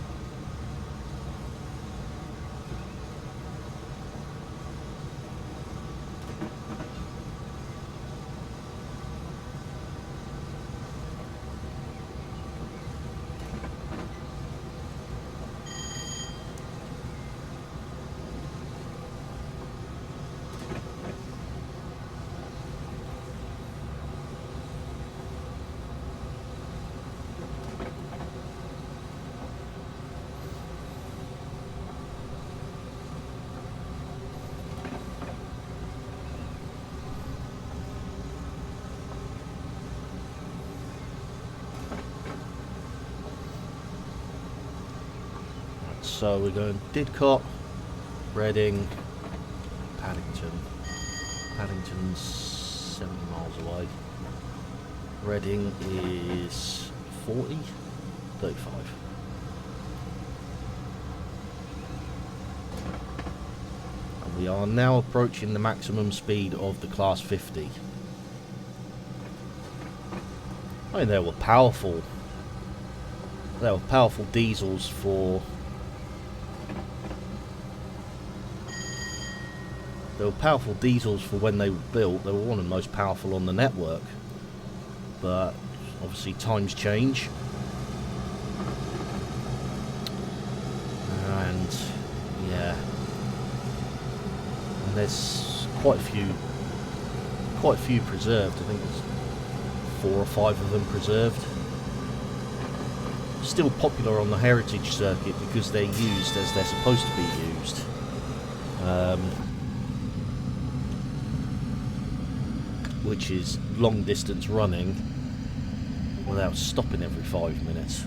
So we're going Didcot, Reading, Paddington. Paddington's 70 miles away. Reading is 40, 35. And we are now approaching the maximum speed of the Class 50. I mean, they were powerful. They were powerful diesels for... They were powerful diesels for when they were built. They were one of the most powerful on the network. But obviously times change. And yeah. And there's quite a few preserved. I think there's 4 or 5 of them preserved. Still popular on the heritage circuit because they're used as they're supposed to be used. Which is long distance running without stopping every 5 minutes.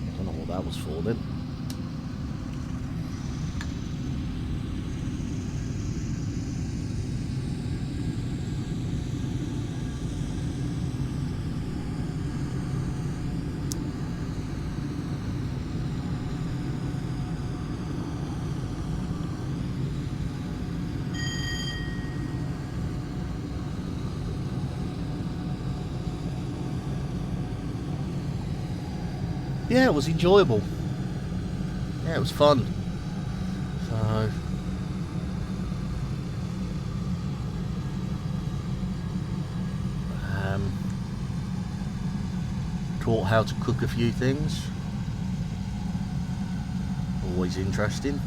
I don't know what that was for then. Yeah, it was enjoyable. Yeah, it was fun. So taught how to cook a few things. Always interesting.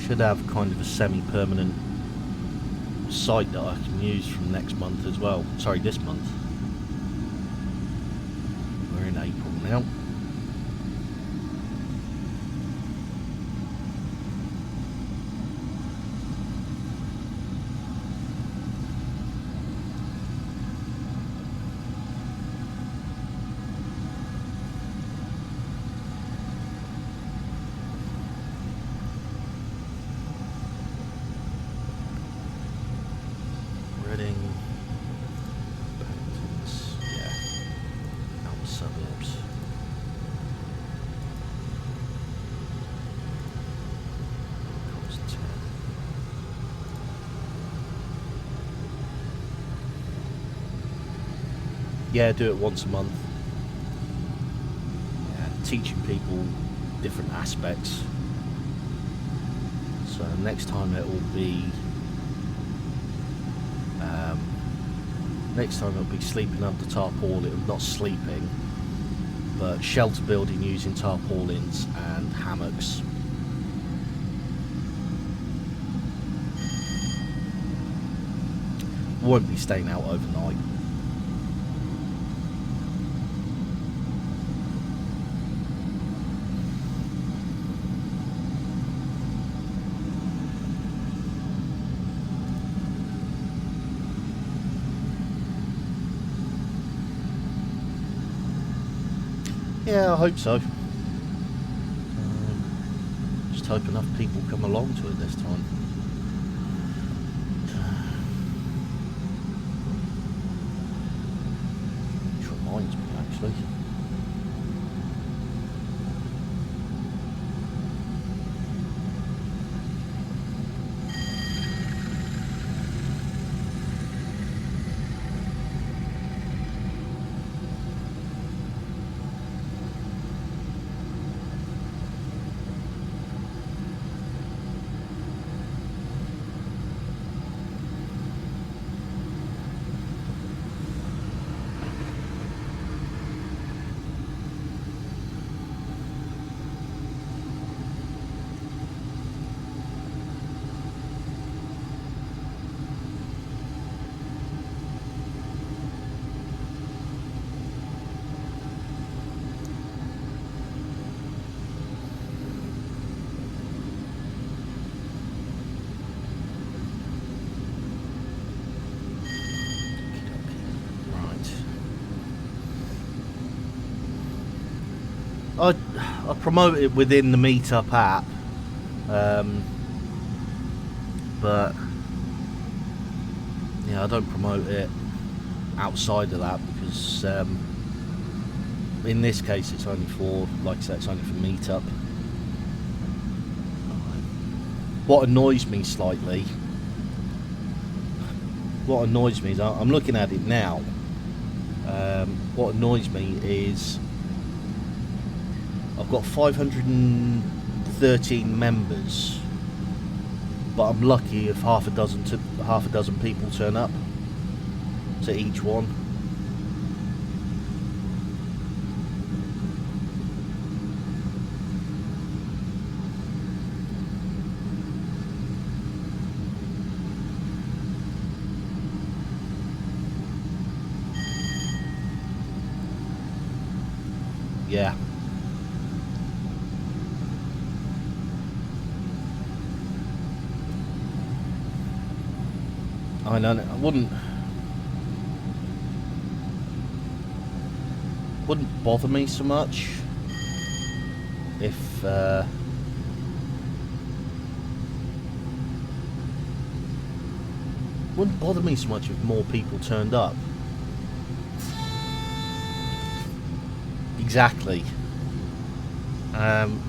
Should have kind of a semi-permanent site that I can use from next month as well. Sorry, this month. We're in April now. Yeah, do it once a month. Yeah, teaching people different aspects. So next time it will be sleeping under tarpaulin, not sleeping, but shelter building using tarpaulins and hammocks. Won't be staying out overnight. Yeah, I hope so. Just hope enough people come along to it this time. Which reminds me, actually. I promote it within the Meetup app, but yeah, I don't promote it outside of that because in this case it's only for, like I said, it's only for Meetup. What annoys me is I'm looking at it now. What annoys me is I've got 513 members, but I'm lucky if half a dozen people turn up to each one. Yeah. I know. I wouldn't bother me so much if wouldn't bother me so much if more people turned up. Exactly. And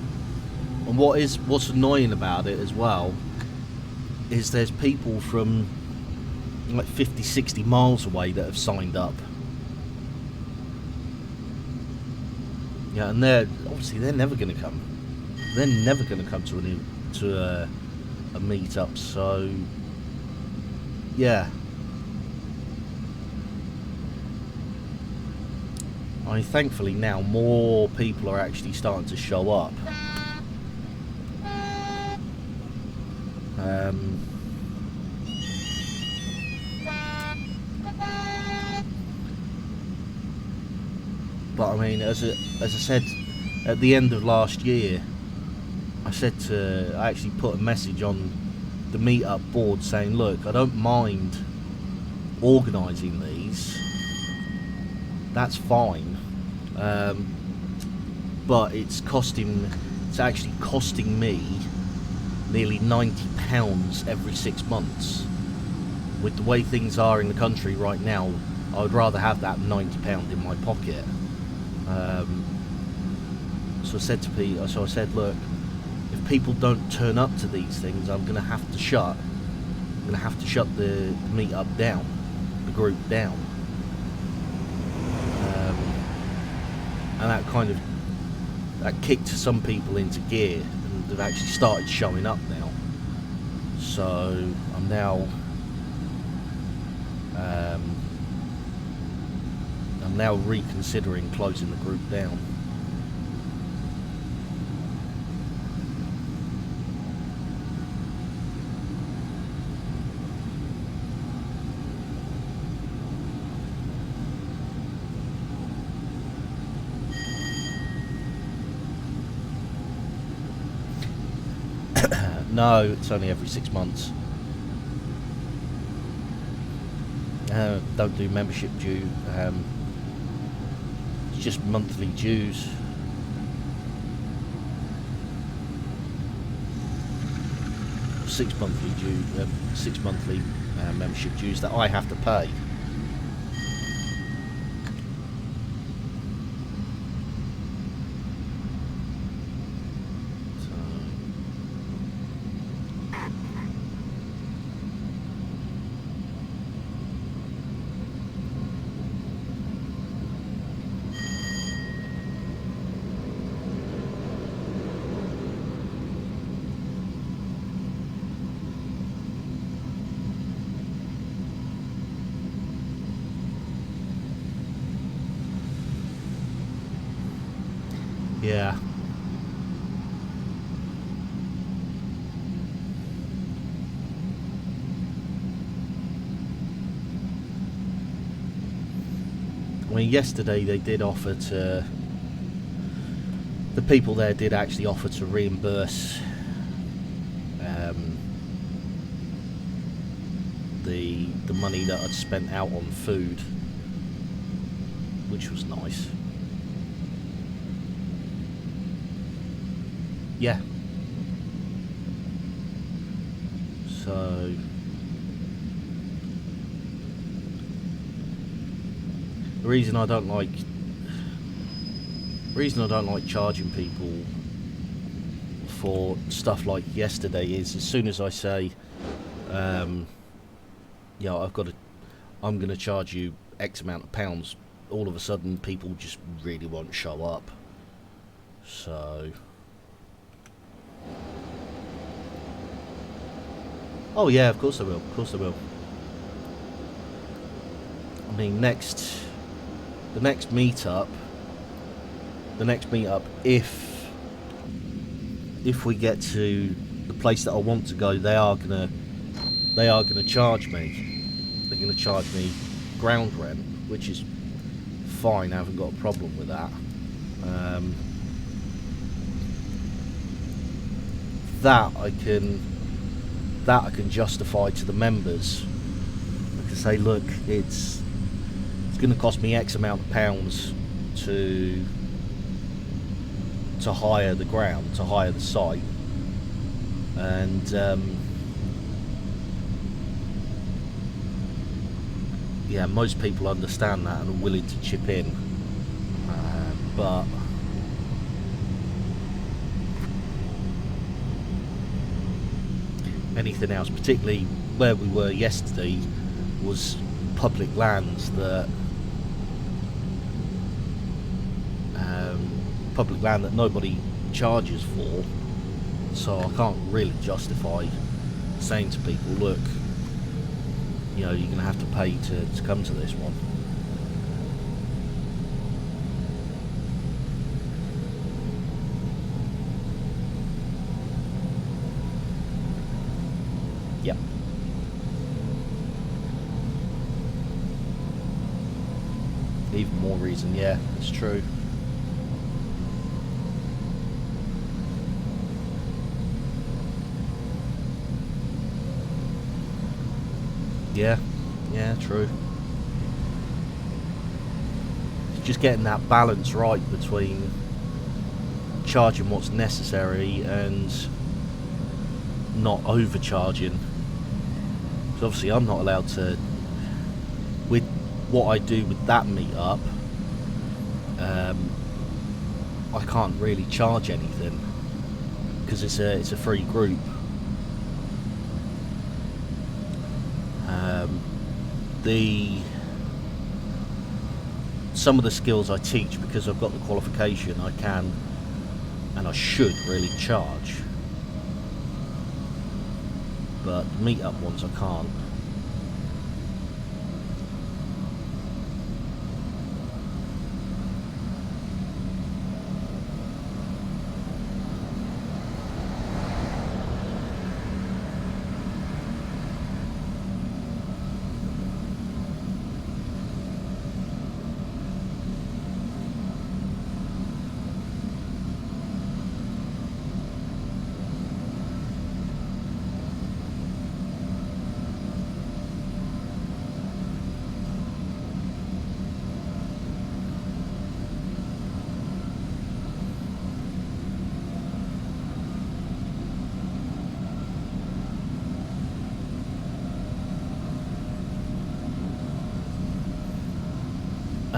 what's annoying about it as well is there's people from like 50, 60 miles away that have signed up. Yeah, and they're never going to come. They're never going to come to a meetup. So yeah, I mean, thankfully now more people are actually starting to show up. But I mean, as I said at the end of last year, I actually put a message on the meetup board saying, look, I don't mind organising these, that's fine, but it's actually costing me nearly £90 every 6 months. With the way things are in the country right now, I would rather have that £90 in my pocket. So I said to Pete, look, if people don't turn up to these things, I'm going to have to shut the meetup down, the group down. And that kicked some people into gear, and they've actually started showing up now. So I'm now reconsidering closing the group down. No, it's only every 6 months. Don't do membership due. It's just monthly dues. six monthly membership dues that I have to pay. Yeah. I mean, yesterday they did offer to... The people there did actually offer to reimburse the money that I'd spent out on food, which was nice. Yeah. So the reason I don't like charging people for stuff like yesterday is, as soon as I say, yeah, I'm going to charge you X amount of pounds, all of a sudden people just really won't show up. So, oh yeah, of course I will. Of course I will. I mean, the next meetup, if we get to the place that I want to go, they are gonna charge me. They're gonna charge me ground rent, which is fine. I haven't got a problem with that. That I can justify to the members. I can say, look, it's going to cost me X amount of pounds to hire the ground, to hire the site, and yeah, most people understand that and are willing to chip in, but anything else, particularly where we were yesterday, was public lands that nobody charges for, so I can't really justify saying to people, look, you know, you're going to have to pay to come to this one. Yep. Even more reason, yeah, it's true. Yeah, true. It's just getting that balance right between charging what's necessary and not overcharging. So obviously I'm not allowed to, with what I do with that meetup, I can't really charge anything because it's a free group. Some of the skills I teach, because I've got the qualification, I can and I should really charge, but meetup ones I can't.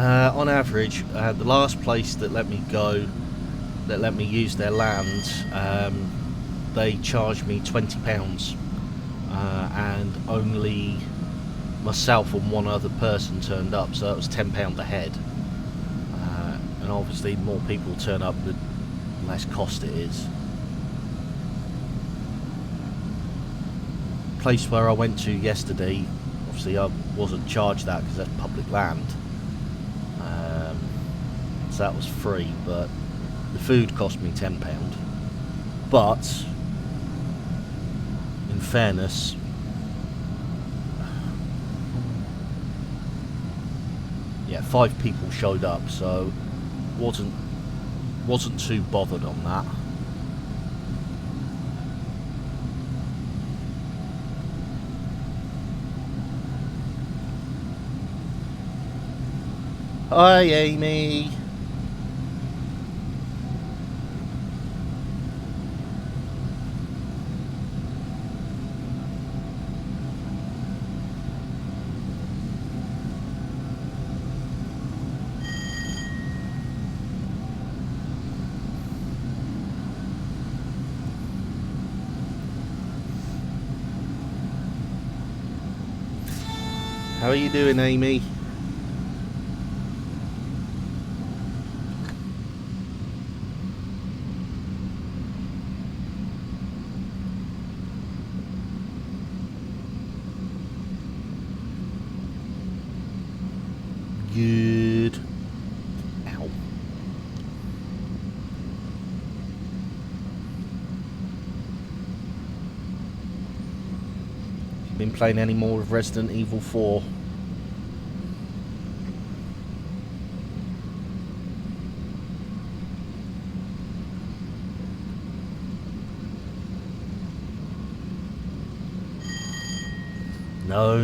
On average, the last place that let me go, that let me use their land, they charged me £20, and only myself and one other person turned up, so that was £10 a head. And obviously, the more people turn up, the less cost it is. Place where I went to yesterday, obviously I wasn't charged that because that's public land, so that was free, but the food cost me £10. But in fairness, yeah, 5 people showed up, so wasn't too bothered on that. Hi, Amy. How are you doing, Amy? Good. Ow. Been playing any more of Resident Evil 4?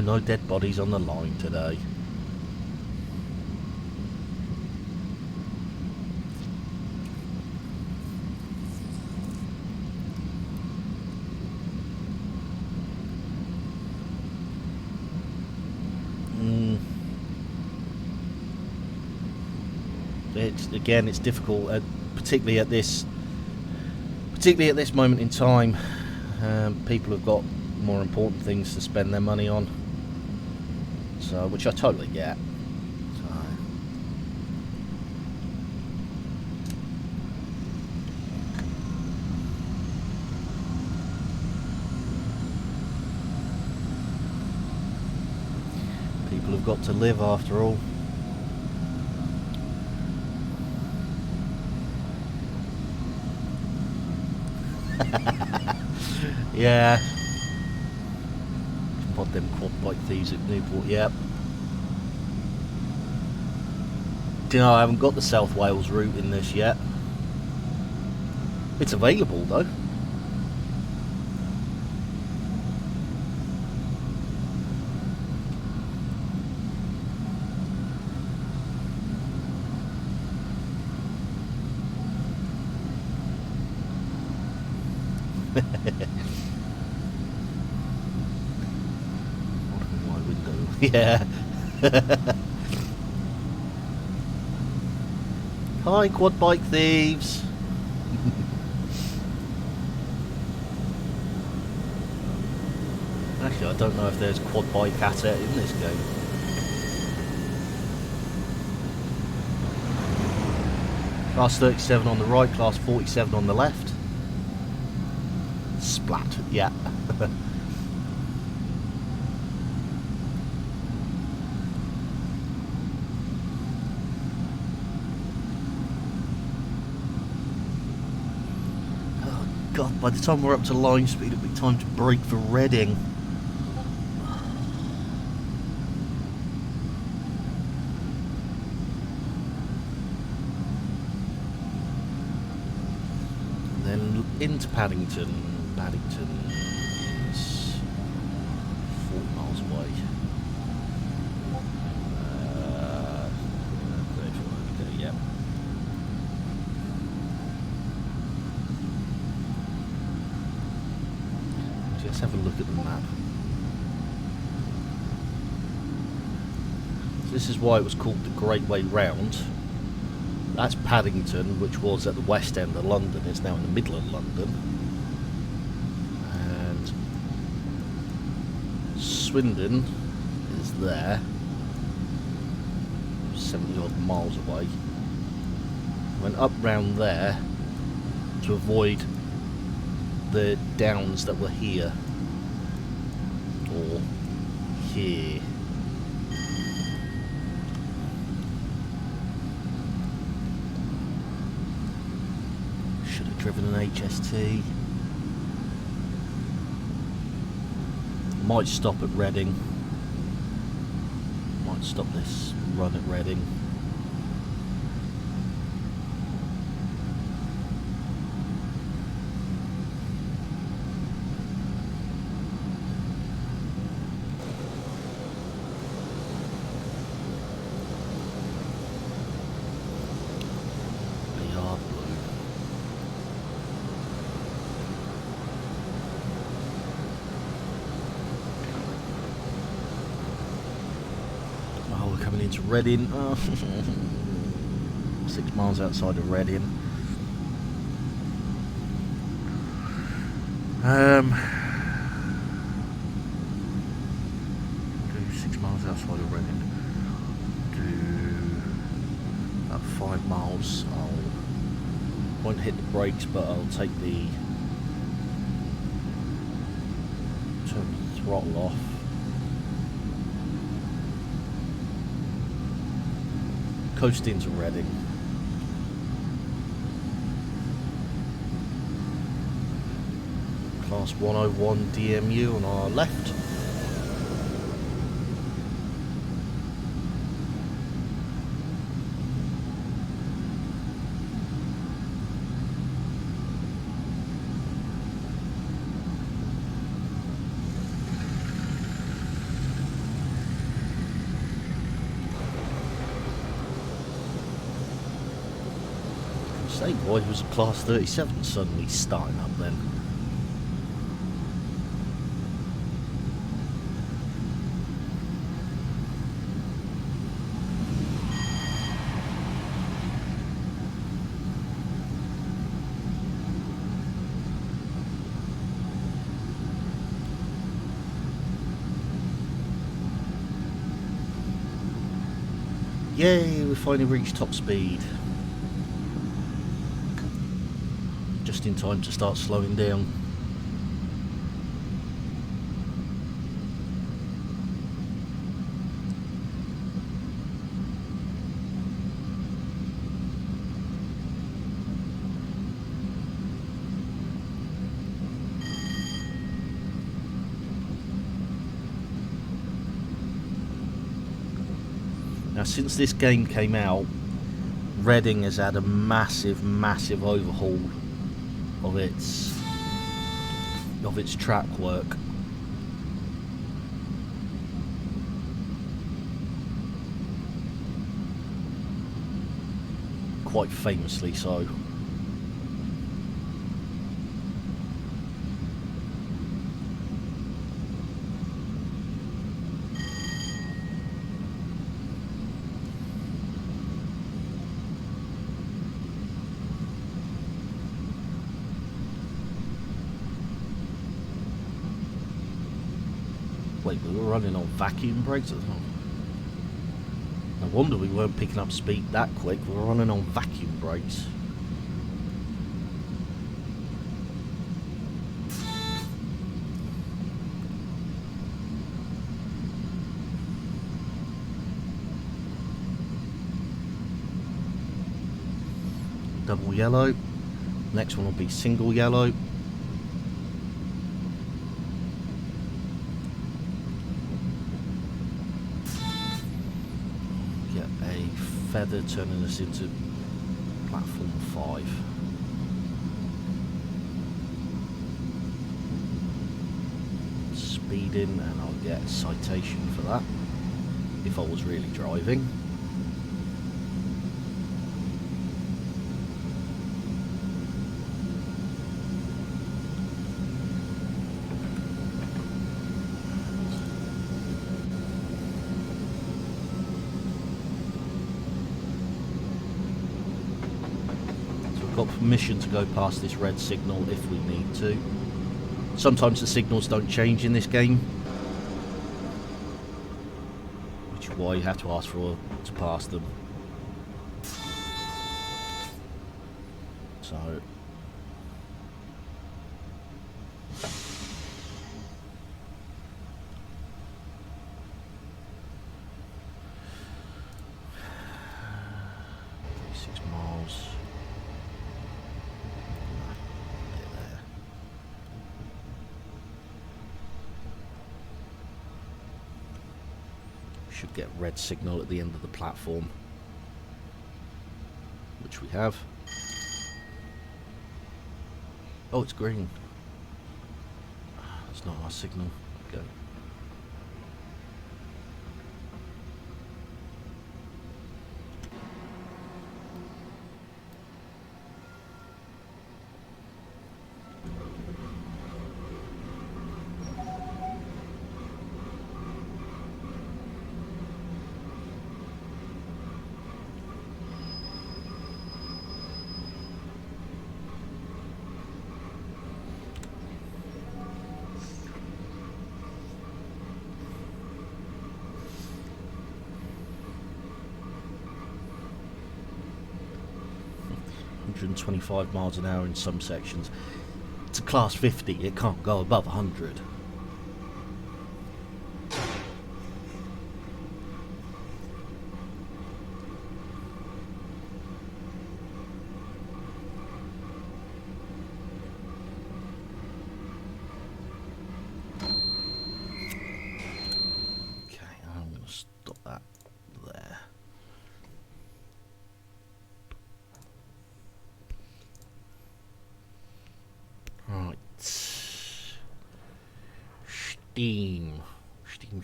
No dead bodies on the line today. It's difficult, particularly at this moment in time. People have got more important things to spend their money on, so which I totally get. People have got to live after all. Yeah. Pod them quad bike thieves at Newport, yep. Do you know, I haven't got the South Wales route in this yet. It's available though. My window. Yeah. Hi, quad bike thieves. Actually, I don't know if there's quad bike at it in this game. Class 37 on the right, class 47 on the left. Splat, yeah. Oh God, by the time we're up to line speed, it'll be time to brake for Reading. Then into Paddington. Paddington is 40 miles away. 34, okay, yep. Let's have a look at the map. This is why it was called the Great Way Round. That's Paddington, which was at the west end of London. It's now in the middle of London. And Swindon is there, 70 odd miles away. Went up round there to avoid the downs that were here, or here. Should have driven an HST. Might stop at Reading. Might stop this run at Reading. Coming into Reading, 6 miles outside of Reading. 6 miles outside of Reading. Do about 5 miles. I won't hit the brakes, but I'll take the turn the throttle off. Coast into Reading. Class 101 DMU on our left. Say, why was a class 37 suddenly starting up then? Yay, we finally reached top speed. Just in time to start slowing down. Now, since this game came out, Reading has had a massive overhaul of its track work. Quite famously so. Wait, we were running on vacuum brakes? No wonder we weren't picking up speed that quick. We were running on vacuum brakes. Double yellow. Next one will be single yellow. Feather turning us into platform 5. Speeding, and I'll get a citation for that if I was really driving. got permission to go past this red signal if we need to. Sometimes the signals don't change in this game, which is why you have to ask to pass them. So... should get red signal at the end of the platform, which we have. Oh, it's green. That's not our signal. Okay. ...125 miles an hour in some sections. It's a class 50, it can't go above 100. Okay, I'm going to stop that there. Right. Steam. Steam.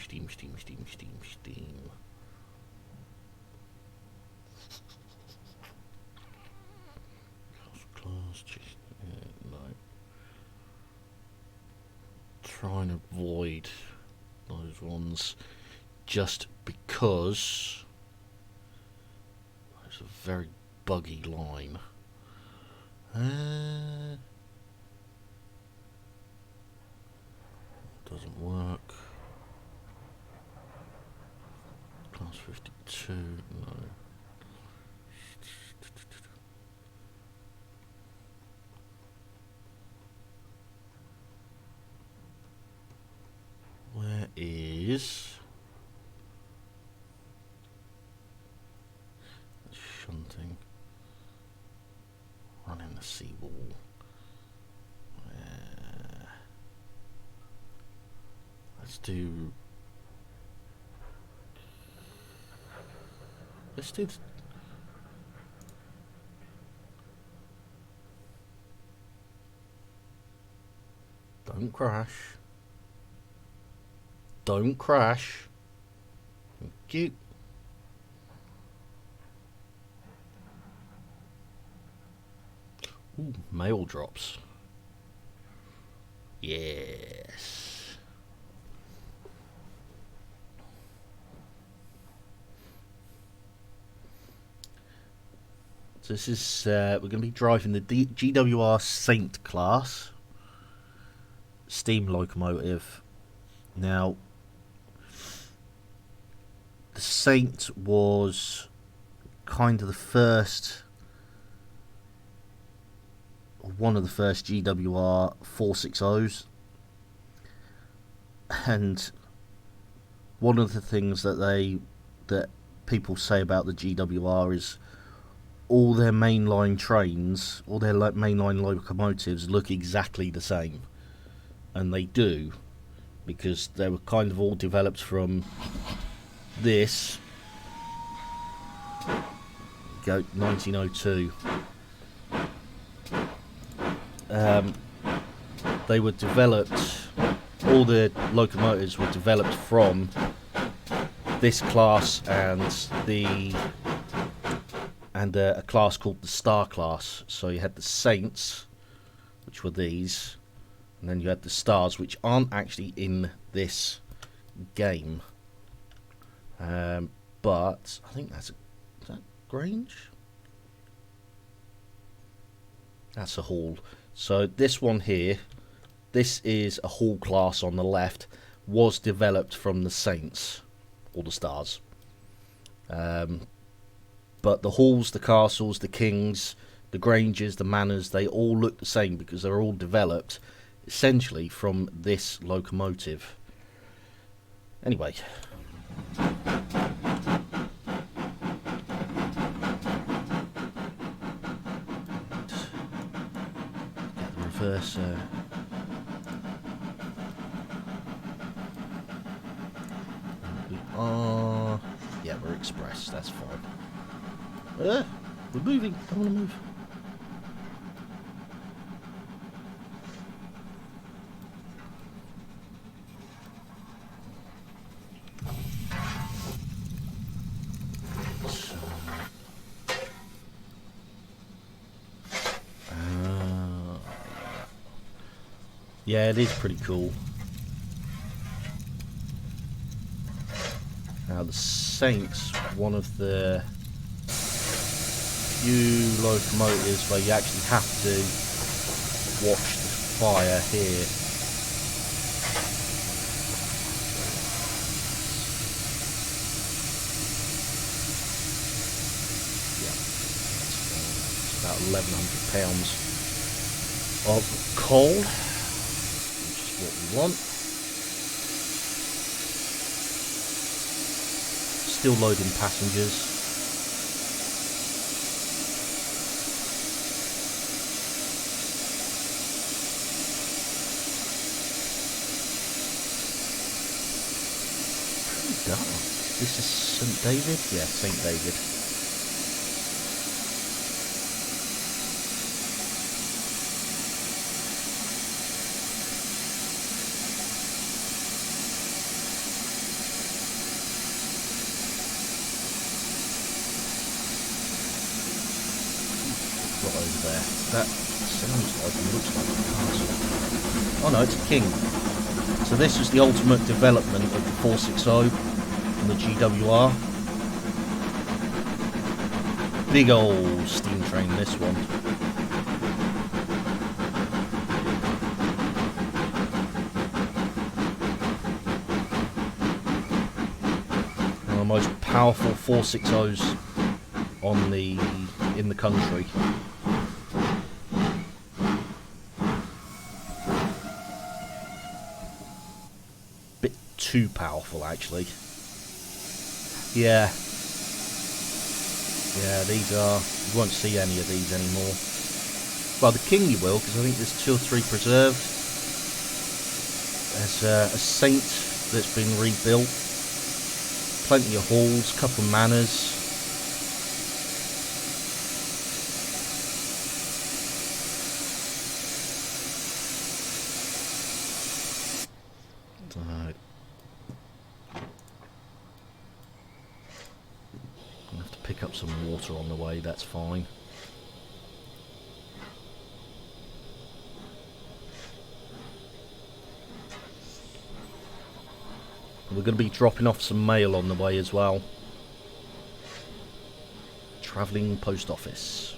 Class, just, no. Try and avoid those ones just because it's a very buggy line. Doesn't work. Class 52, no. Where is shunting? Running the seawall. Let's do don't crash. Don't crash. Thank you. Ooh, mail drops. Yes. So this is, we're going to be driving the GWR Saint class steam locomotive. Now, the Saint was kind of one of the first GWR 460s, and one of the things that people say about the GWR is all their mainline trains, all their mainline locomotives look exactly the same, and they do, because they were kind of all developed from this. Go 1902. They were developed. All the locomotives were developed from this class and a class called the Star class. So you had the Saints, which were these, and then you had the Stars, which aren't actually in this game. But I think is that Grange? That's a hall. So this one here, this is a hall class on the left, was developed from the Saints, or the Stars. But the halls, the castles, the kings, the granges, the manors, they all look the same because they're all developed essentially from this locomotive. Anyway. Get the reverse. We are. Yeah, we're express, that's fine. We're moving, don't want to move. Yeah, it is pretty cool. Now the Saints, one of the few locomotives where you actually have to watch the fire here. Yeah, it's about 1,100 pounds of coal, which is what we want. Still loading passengers. Pretty dark. This is St. David? Yeah, St. David. Over there. That sounds like and looks like a castle. Oh no, it's a king. So this was the ultimate development of the 460 and the GWR. Big old steam train, this one. One of the most powerful 460s in the country. Too powerful, actually. Yeah, these are, you won't see any of these anymore. Well, the king you will, because I think there's 2 or 3 preserved. There's a saint that's been rebuilt, plenty of halls, couple of manors. Pick up some water on the way, that's fine. We're going to be dropping off some mail on the way as well. Travelling post office.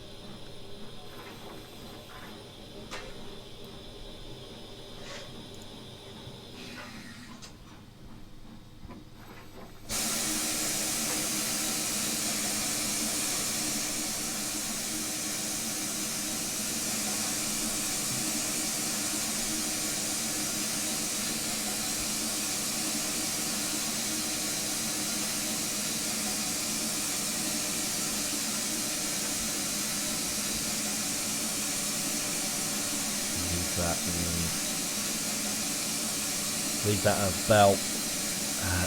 Leave that at about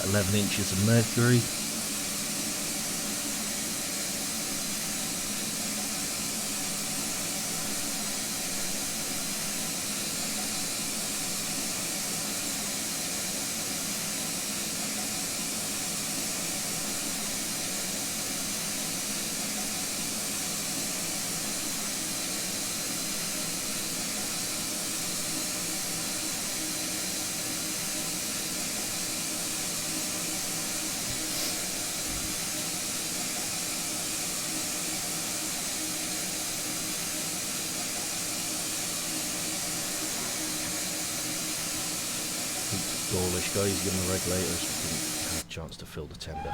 11 inches of mercury. Gaulish guys, give them the regulators. We didn't have a chance to fill the tender.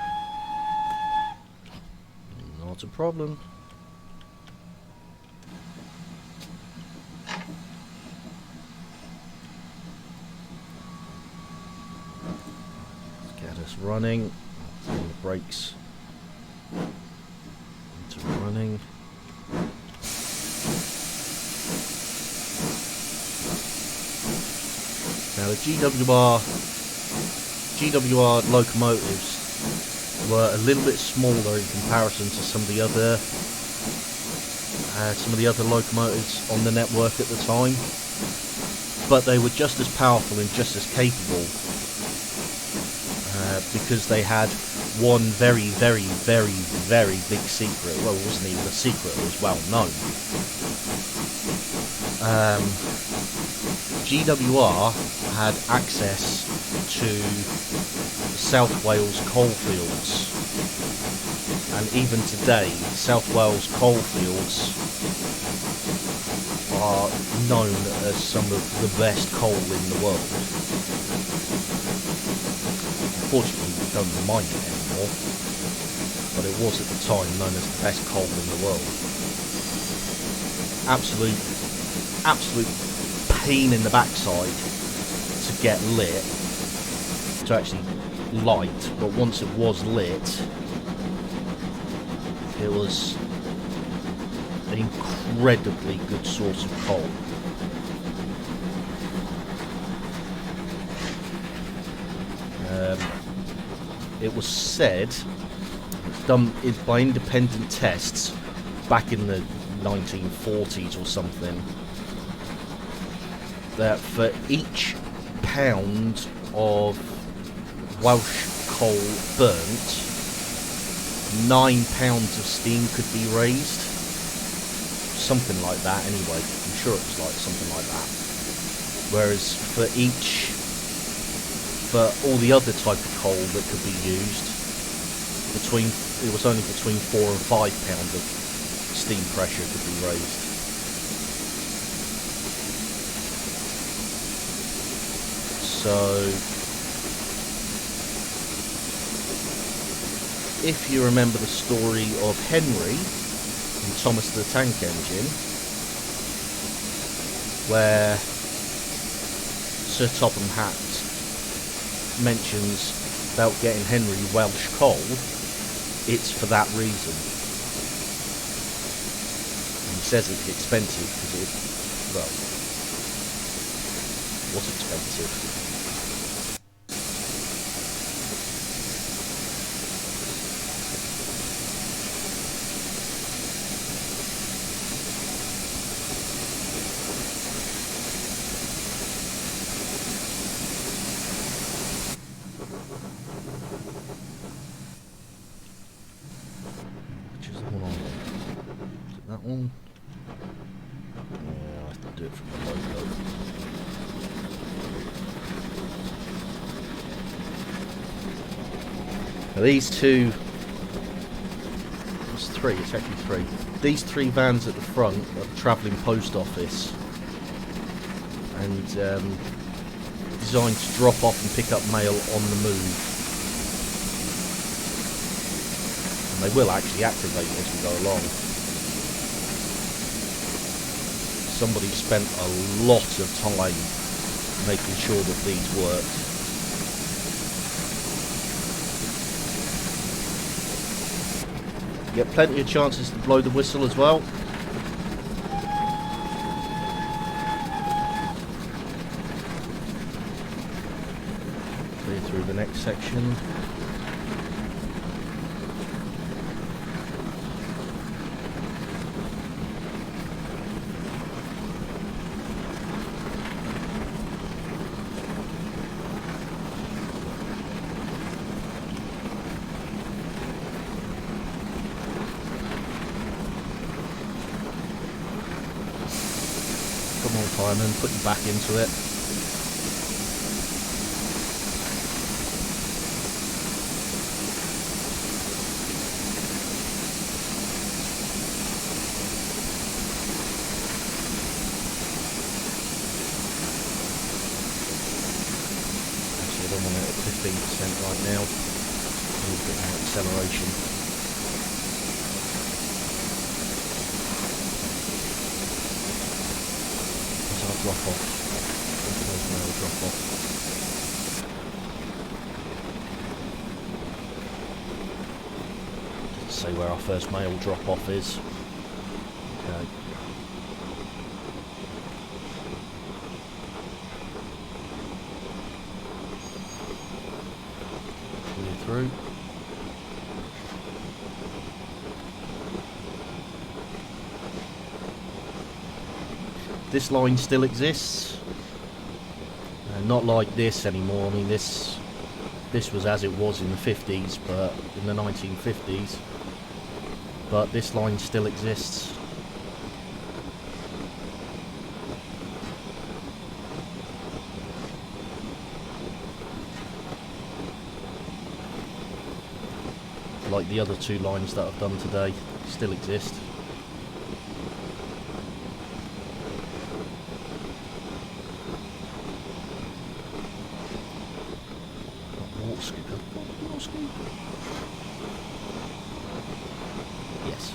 Not a problem. Let's get us running. Turn the brakes into running. Now the GWR locomotives were a little bit smaller in comparison to some of the other locomotives on the network at the time, but they were just as powerful and just as capable because they had one very, very, very, very big secret. Well, it wasn't even a secret; it was well known. GWR had access to South Wales coalfields, and even today South Wales coalfields are known as some of the best coal in the world. Unfortunately, we don't mine it anymore, but it was at the time known as the best coal in the world. Absolute pain in the backside to get lit, to actually light, but once it was lit, it was an incredibly good source of coal. It was said, done by independent tests back in the 1940s or something, that for each pound of Welsh coal burnt, 9 pounds of steam could be raised. Something like that anyway. I'm sure it was like something like that. Whereas for all the other type of coal that could be used, it was only between 4 and 5 pounds of steam pressure could be raised. So, if you remember the story of Henry and Thomas the Tank Engine, where Sir Topham Hatt mentions about getting Henry Welsh coal, it's for that reason. And he says it's expensive because it was expensive. That one? Yeah, I have to do it from the logo. Now these two, it's actually three. These 3 vans at the front are the travelling post office, and designed to drop off and pick up mail on the move. And they will actually activate as we go along. Somebody spent a lot of time making sure that these worked. You get plenty of chances to blow the whistle as well. Clear through the next section. Come on, fireman, put you back into it. I'm on it at 15% right now. A little bit more acceleration. There's our drop off. There's my old drop off. Let's see where our first male drop off is. Okay. Through. This line still exists, not like this anymore. I mean, this was as it was in the 50s, but in the 1950s, but this line still exists. Like the other two lines that I've done today still exist. Water scoop. Water scoop. Yes.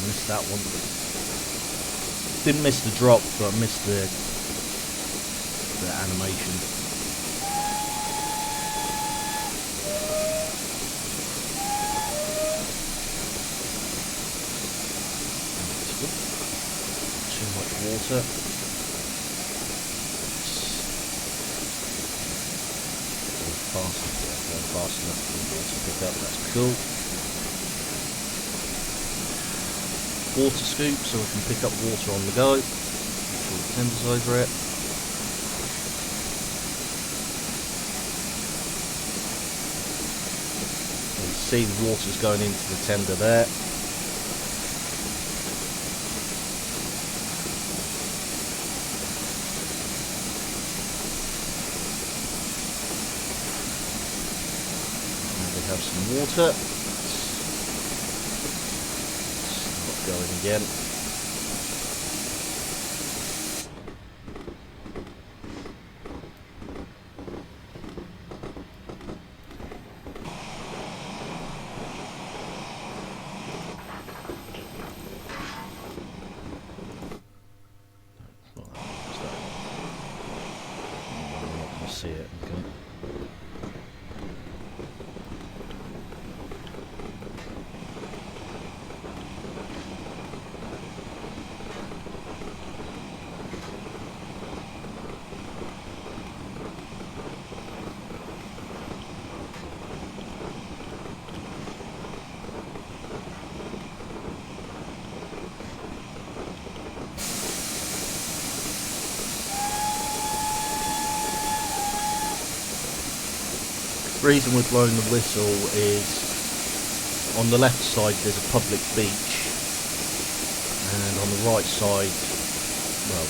Missed that one. Didn't miss the drop, but missed the animation. Too much water. Going fast enough for the water to pick up. That's cool. Water scoop so we can pick up water on the go. Make sure the tender's over it. You can see the water's going into the tender there. And we have some water. Going again. See it. Okay. The reason we're blowing the whistle is on the left side there's a public beach, and on the right side, well,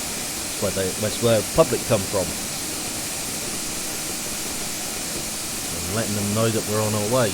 that's where the public come from. And letting them know that we're on our way.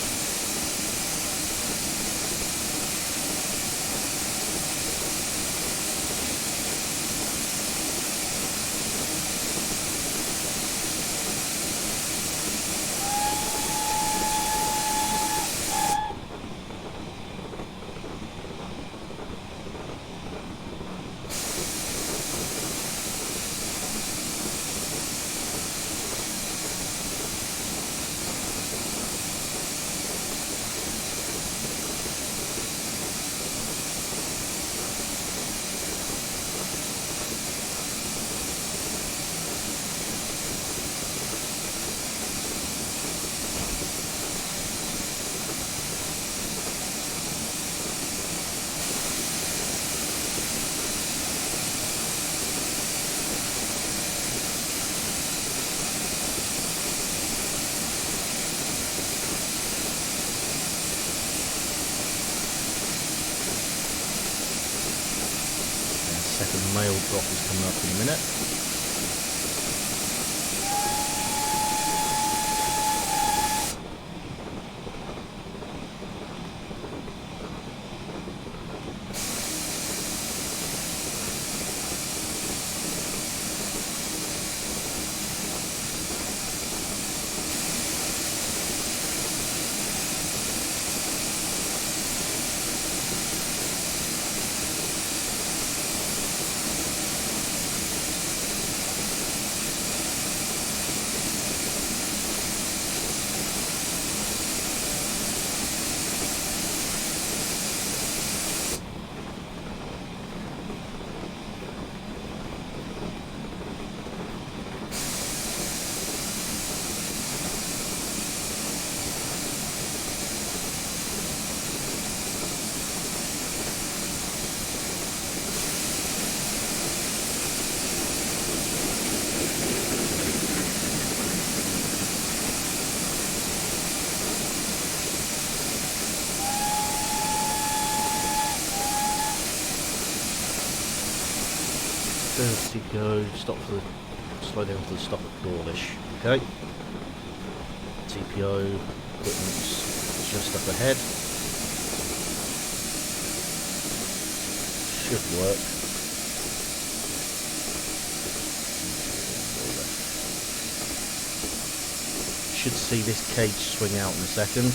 second mail drop is coming up in a minute. TPO, slow down for the stop at Dawlish. Okay. TPO, equipment's just up ahead. Should work. Should see this cage swing out in a second.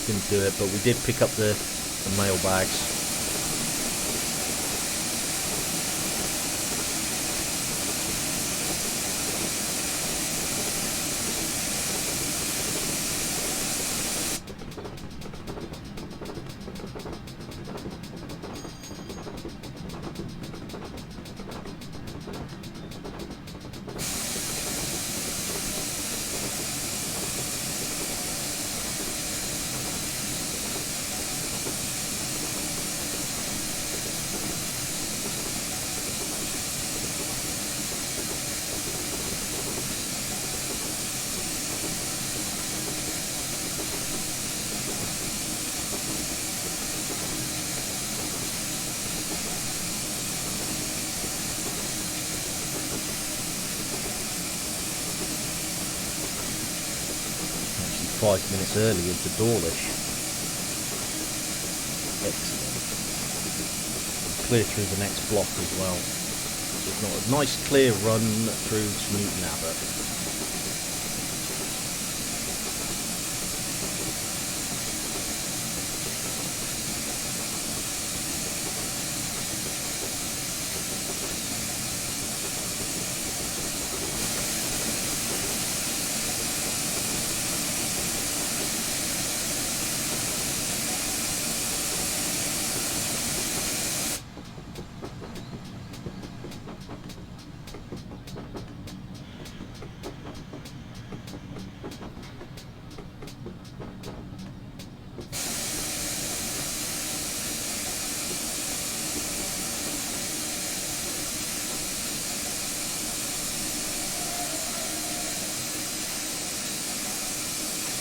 Didn't do it, but we did pick up the mail bags. Actually 5 minutes early into Dawlish. Excellent. Clear through the next block as well. So it's not a nice clear run through to Newton Abbot.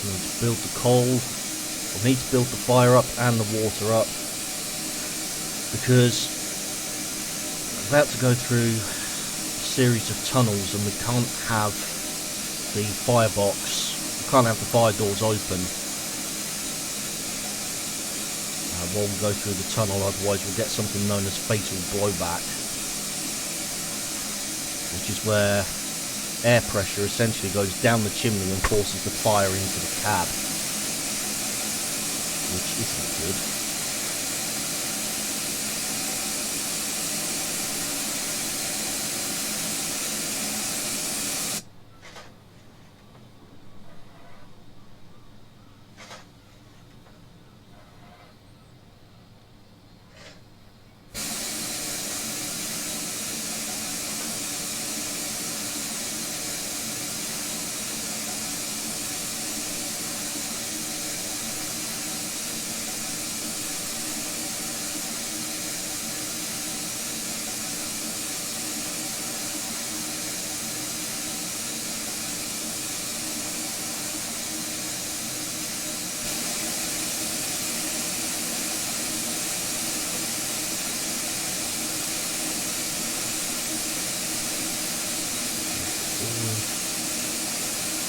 Need to build the coal, we need to build the fire up and the water up, because we're about to go through a series of tunnels and we can't have the firebox, we can't have the fire doors open while we go through the tunnel, otherwise we'll get something known as fatal blowback, which is where air pressure essentially goes down the chimney and forces the fire into the cab, which isn't good.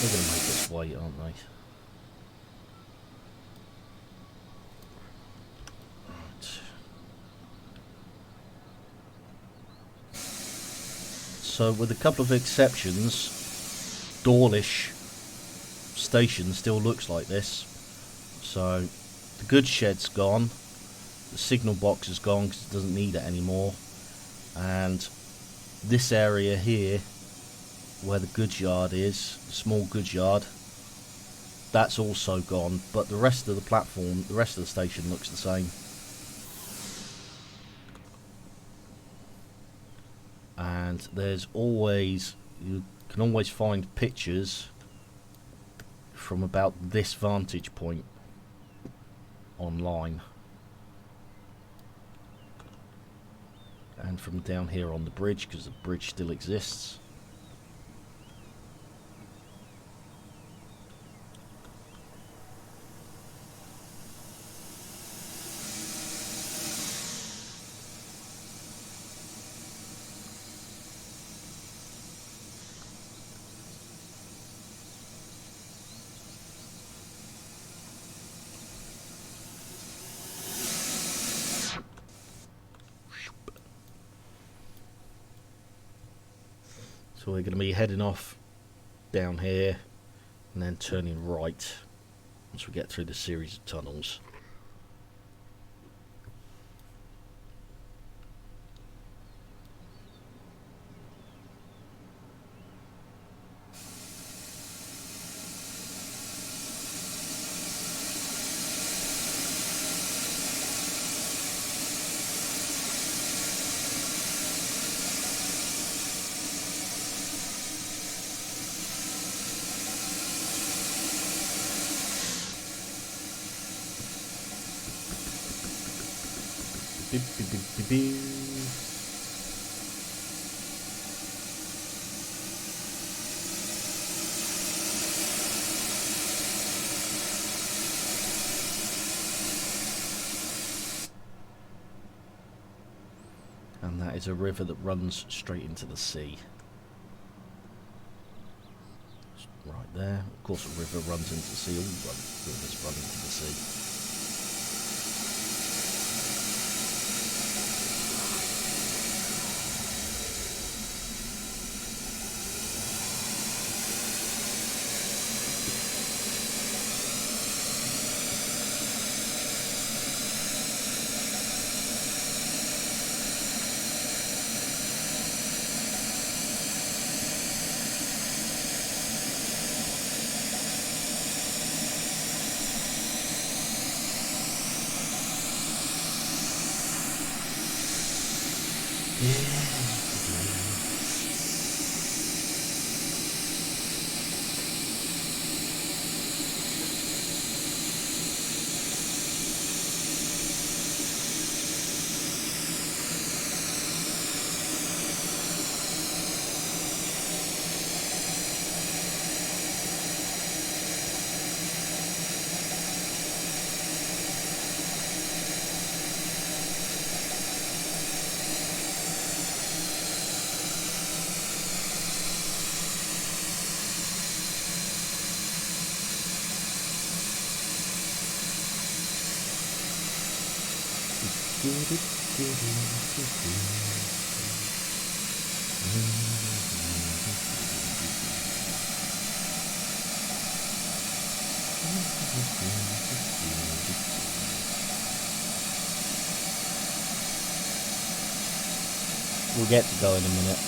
They're going to make us wait, aren't they? Right. So, with a couple of exceptions, Dawlish station still looks like this. So, the goods shed's gone. The signal box is gone because it doesn't need it anymore. And this area here, where the goods yard is, the small goods yard, that's also gone, but the rest of the platform, the rest of the station looks the same. And there's always, you can always find pictures from about this vantage point online. And from down here on the bridge, because the bridge still exists. So we're going to be heading off down here and then turning right once we get through the series of tunnels. Beep, beep, beep, beep, beep. And that is a river that runs straight into the sea. Right there. Of course, a river runs into the sea. All rivers run into the sea. We'll get to go in a minute.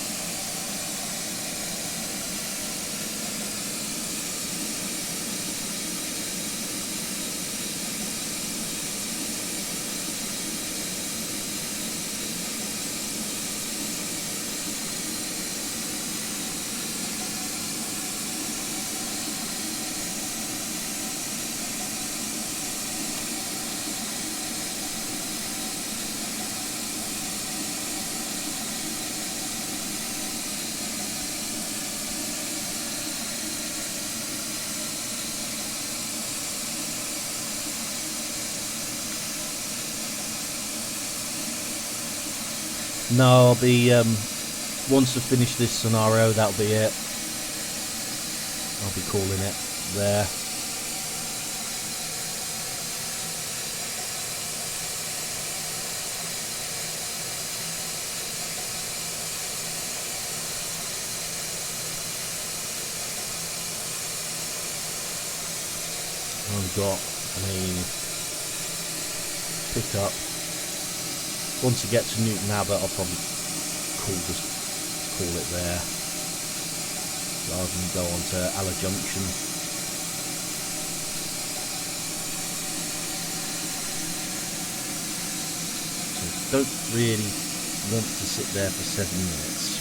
No, I'll be, once I finish this scenario, that'll be it. I'll be calling it there. I've got, pick up. Once you get to Newton Abbot, I'll probably just call it there, rather than go on to Alla Junction. So don't really want to sit there for 7 minutes.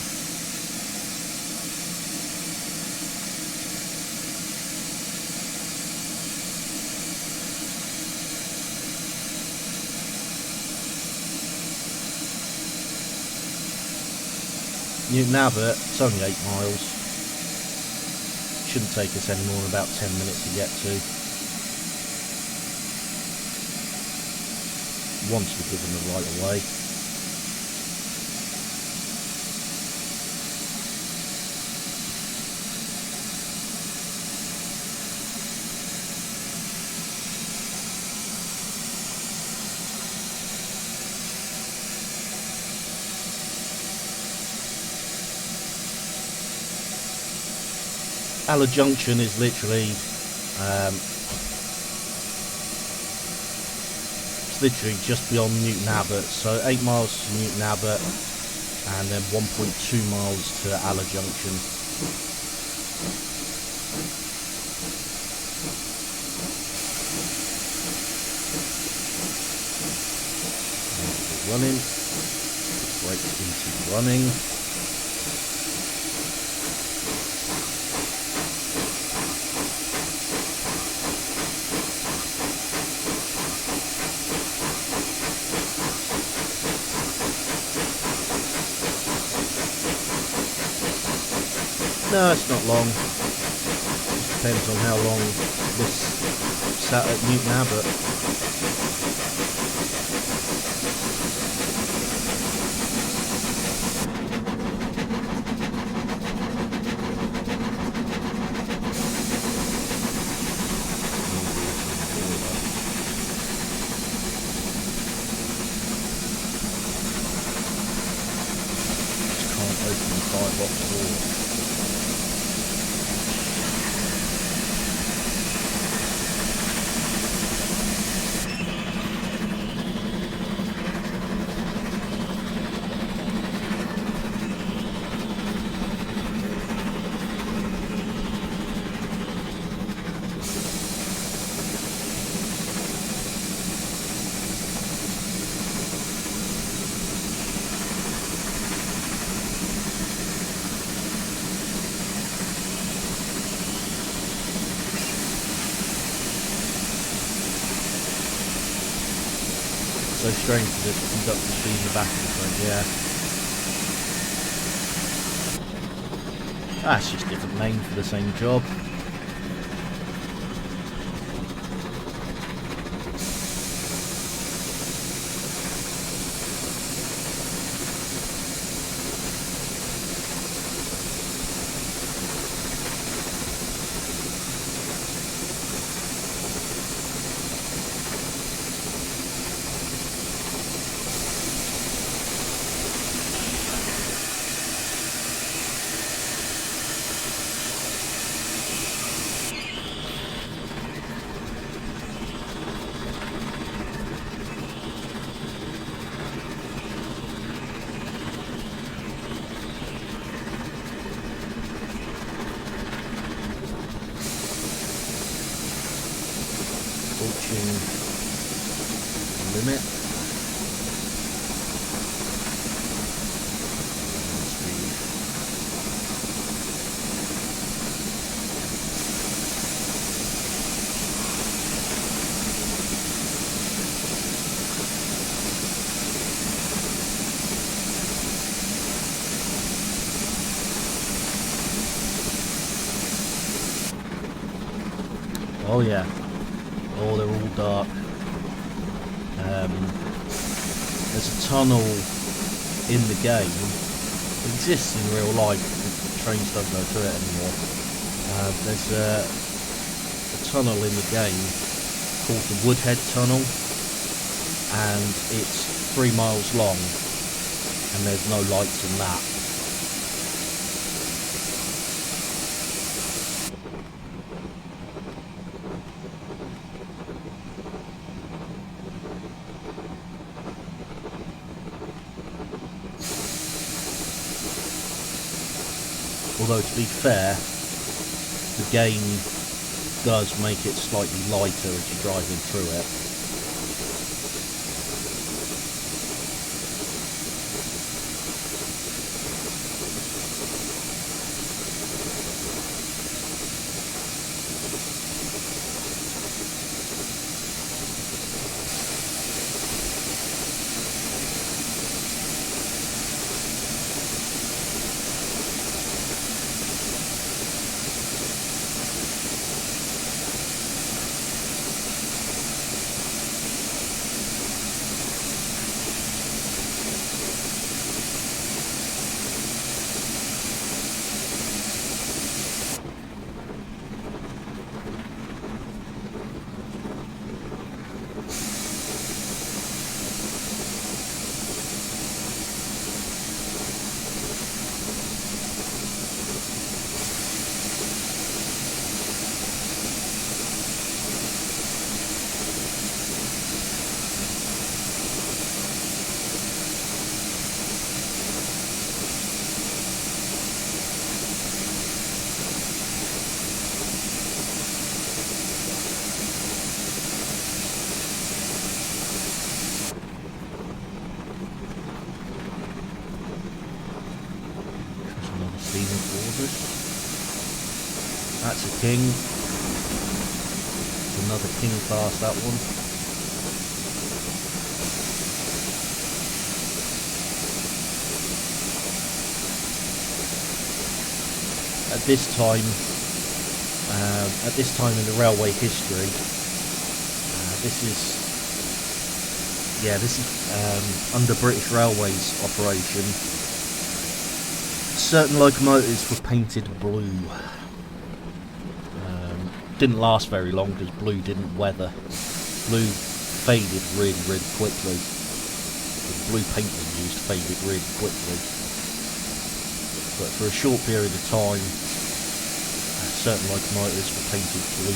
Newton Abbot, it's only 8 miles. Shouldn't take us any more than about 10 minutes to get to. Once we're given the right of way. Alla Junction is literally, it's literally just beyond Newton Abbot, so 8 miles to Newton Abbot and then 1.2 miles to Alla Junction. Running, brakes into running. No, it's not long. It depends on how long this sat at Newton Abbot. Just can't open the firebox door. So strange for the conductor to be in the back of the front, yeah. That's just a different name for the same job. Limit. Oh yeah. Oh, they're all dark. There's a tunnel in the game. It exists in real life. The trains don't go through it anymore. There's a tunnel in the game called the Woodhead Tunnel, and it's 3 miles long, and there's no lights in that. Although, to be fair, the game does make it slightly lighter as you're driving through it. That's a king. Another king past that one. At this time in the railway history, this is under British Railways operation. Certain locomotives were painted blue. Didn't last very long because blue didn't weather. Blue faded really, really quickly. The blue paint they used faded really quickly. But for a short period of time, certain locomotives were painted blue.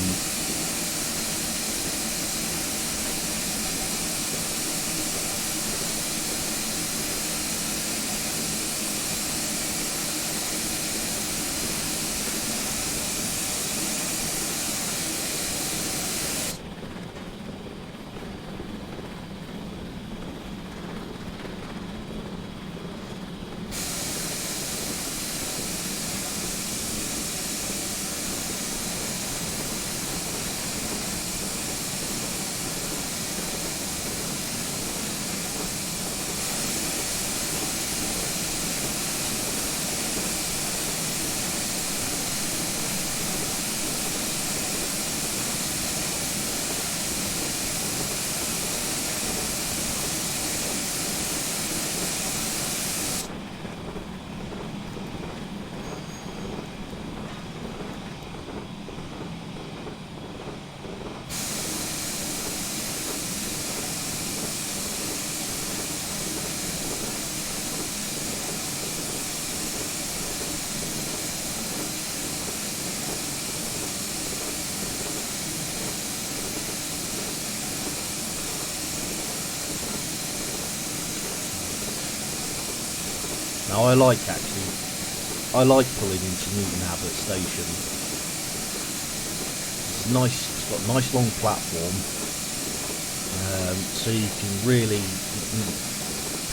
Now I like pulling into Newton Abbot Station. It's nice. It's got a nice long platform, so you can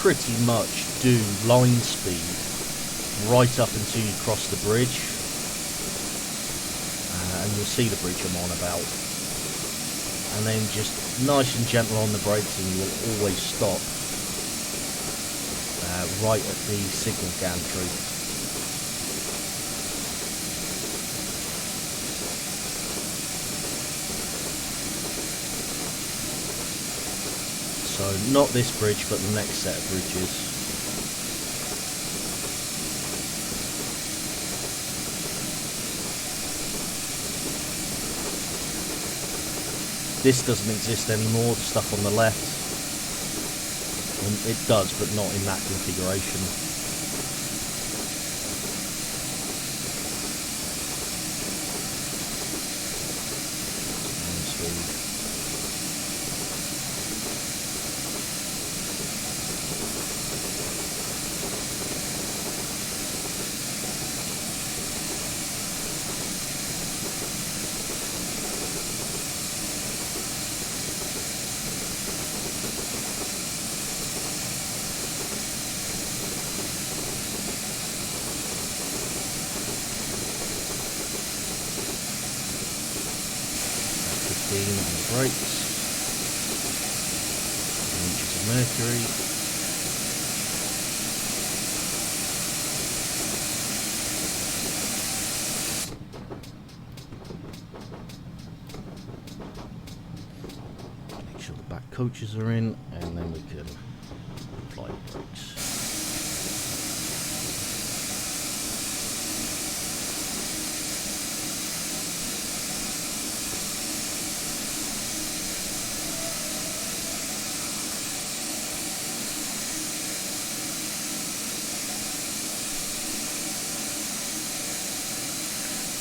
pretty much do line speed right up until you cross the bridge, and you'll see the bridge I'm on about. And then just nice and gentle on the brakes, and you will always stop right at the signal gantry. So not this bridge, but the next set of bridges. This doesn't exist anymore, the stuff on the left. It does, but not in that configuration. On the brakes, inches of mercury. Make sure the back coaches are in, and then we can apply the brakes.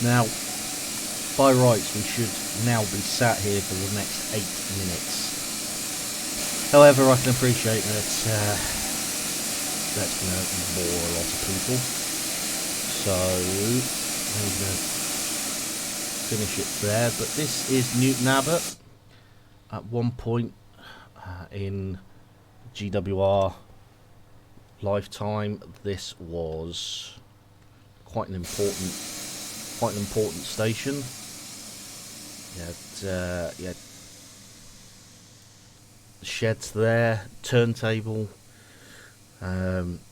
Now, by rights, we should now be sat here for the next 8 minutes. However, I can appreciate that that's going to bore a lot of people. So, I'm going to finish it there. But this is Newton Abbot. At one point in GWR lifetime, this was quite an important station. You had sheds there, turntable,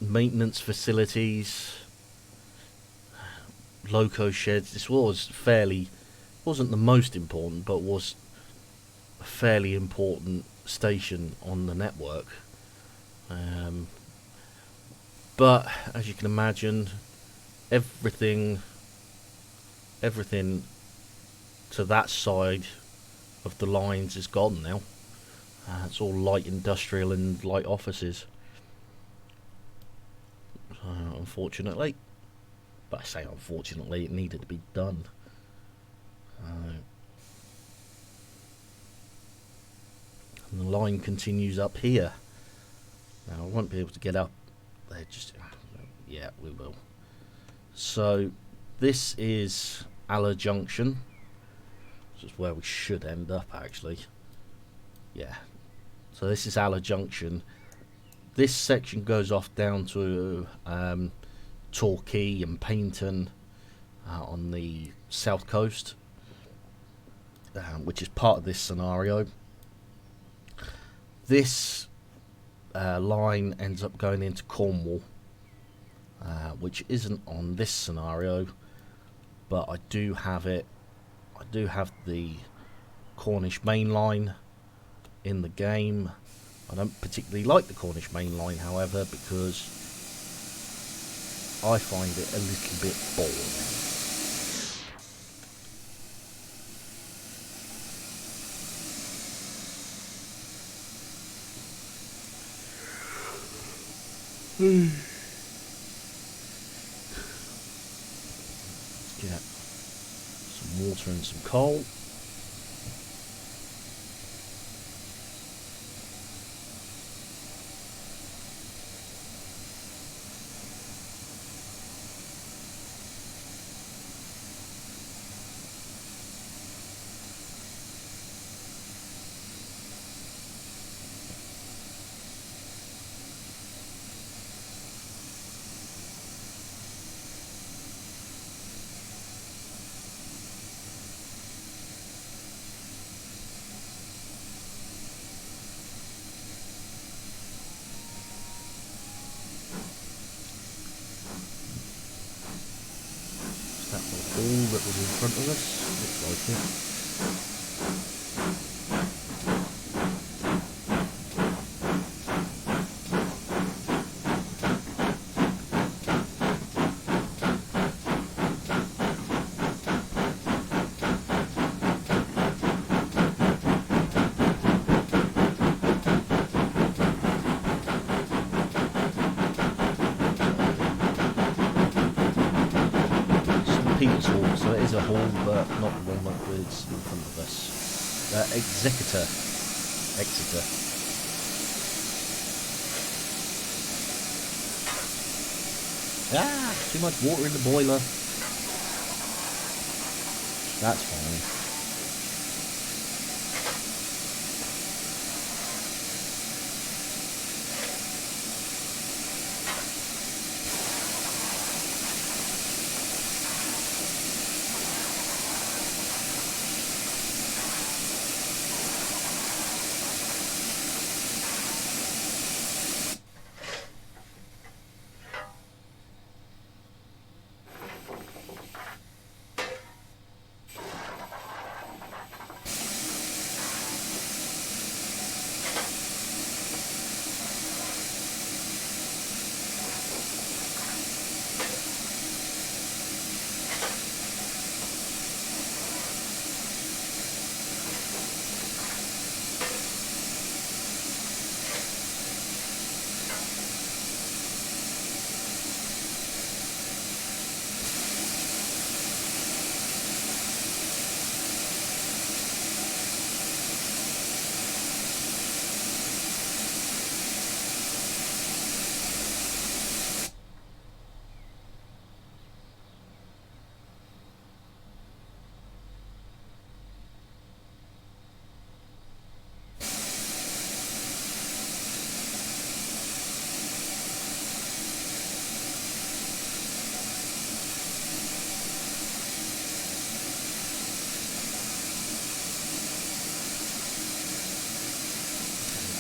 maintenance facilities, loco sheds. This wasn't the most important, but was a fairly important station on the network. But as you can imagine, everything to that side of the lines is gone now. It's all light industrial and light offices, unfortunately. But I say unfortunately, it needed to be done. And the line continues up here. Now I won't be able to get up there, yeah, we will. So this is Aller Junction. This is where we should end up, actually. Yeah. So this is Aller Junction. This section goes off down to Torquay and Paignton on the south coast, which is part of this scenario. This line ends up going into Cornwall, which isn't on this scenario, but I do have it. I do have the Cornish main line in the game. I don't particularly like the Cornish main line, however, because I find it a little bit boring. Let's get some water and some coal. All that was in front of us, looks like it. goods in front of us. Exeter. Ah, too much water in the boiler. That's fine.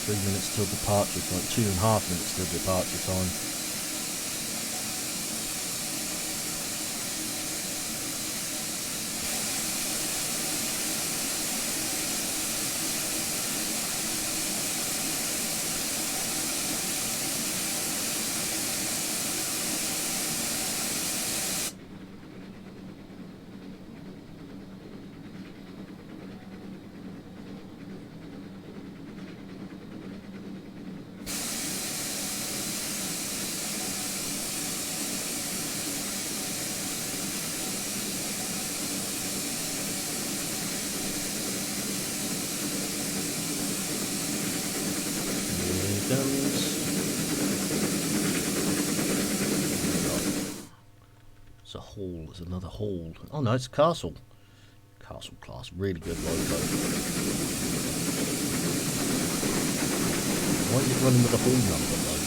Three minutes till departure time, 2.5 minutes till departure time. It's a hall, there's another hall. Oh no, it's a castle. Castle class, really good logo. Why is it running with a hall number though?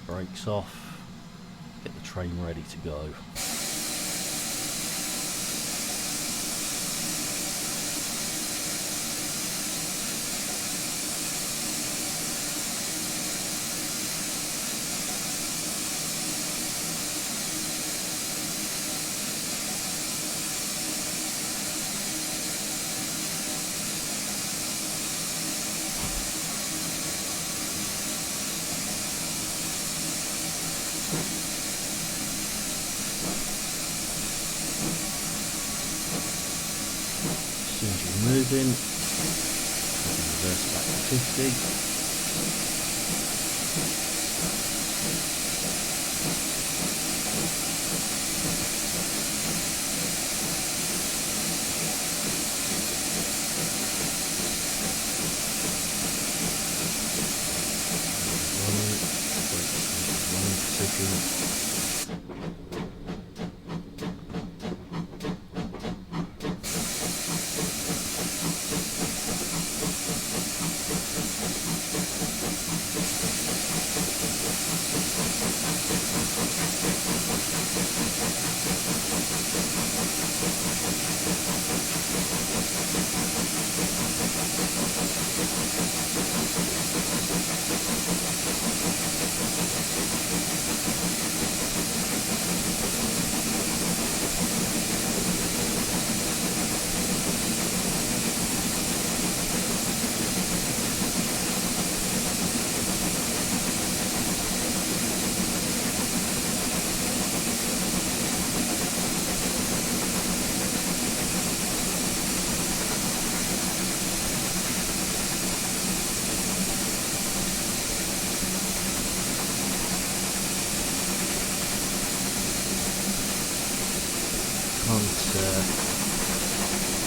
Brakes off, get the train ready to go. As soon as you're moving, reverse back to 50.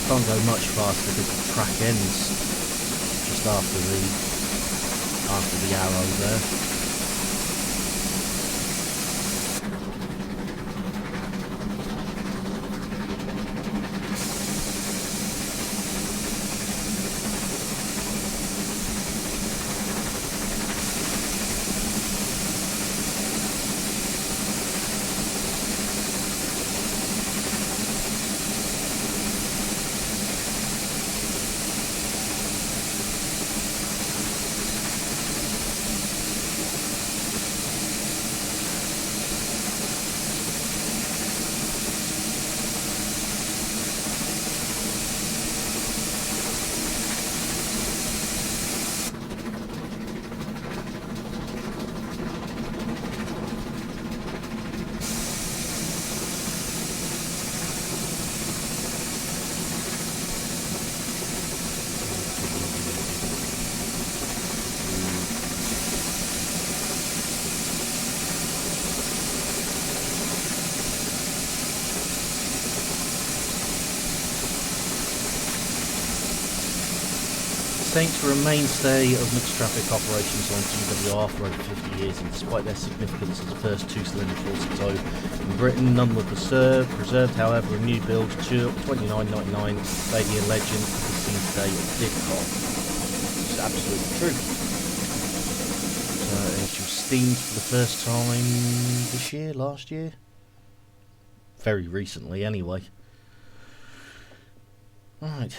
Can't go much faster because the track ends just after the arrow there. Saints were a mainstay of mixed traffic operations on GWR for over 50 years, and despite their significance as the first two-cylinder 460 in Britain, none were preserved. However, a new build, £29.99 Stadium Legend can be seen today at Didcot. Which is absolutely true. So she was steamed for the first time this year, last year? Very recently, anyway. Right.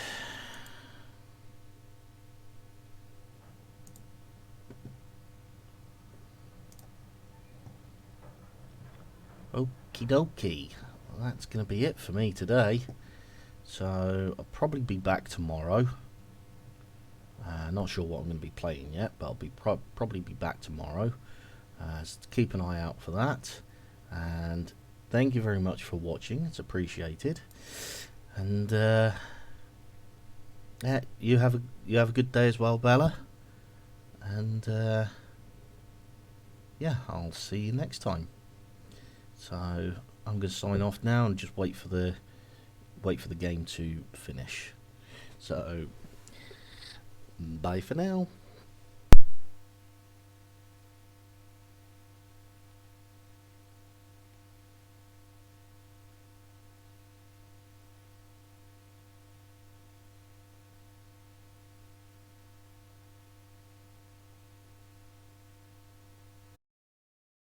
Okie dokie, well, that's going to be it for me today. So I'll probably be back tomorrow. Not sure what I'm going to be playing yet, but I'll be probably be back tomorrow. So keep an eye out for that. And thank you very much for watching. It's appreciated. And yeah, you have a good day as well, Bella. And yeah, I'll see you next time. So I'm going to sign off now and just wait for the game to finish. So bye for now.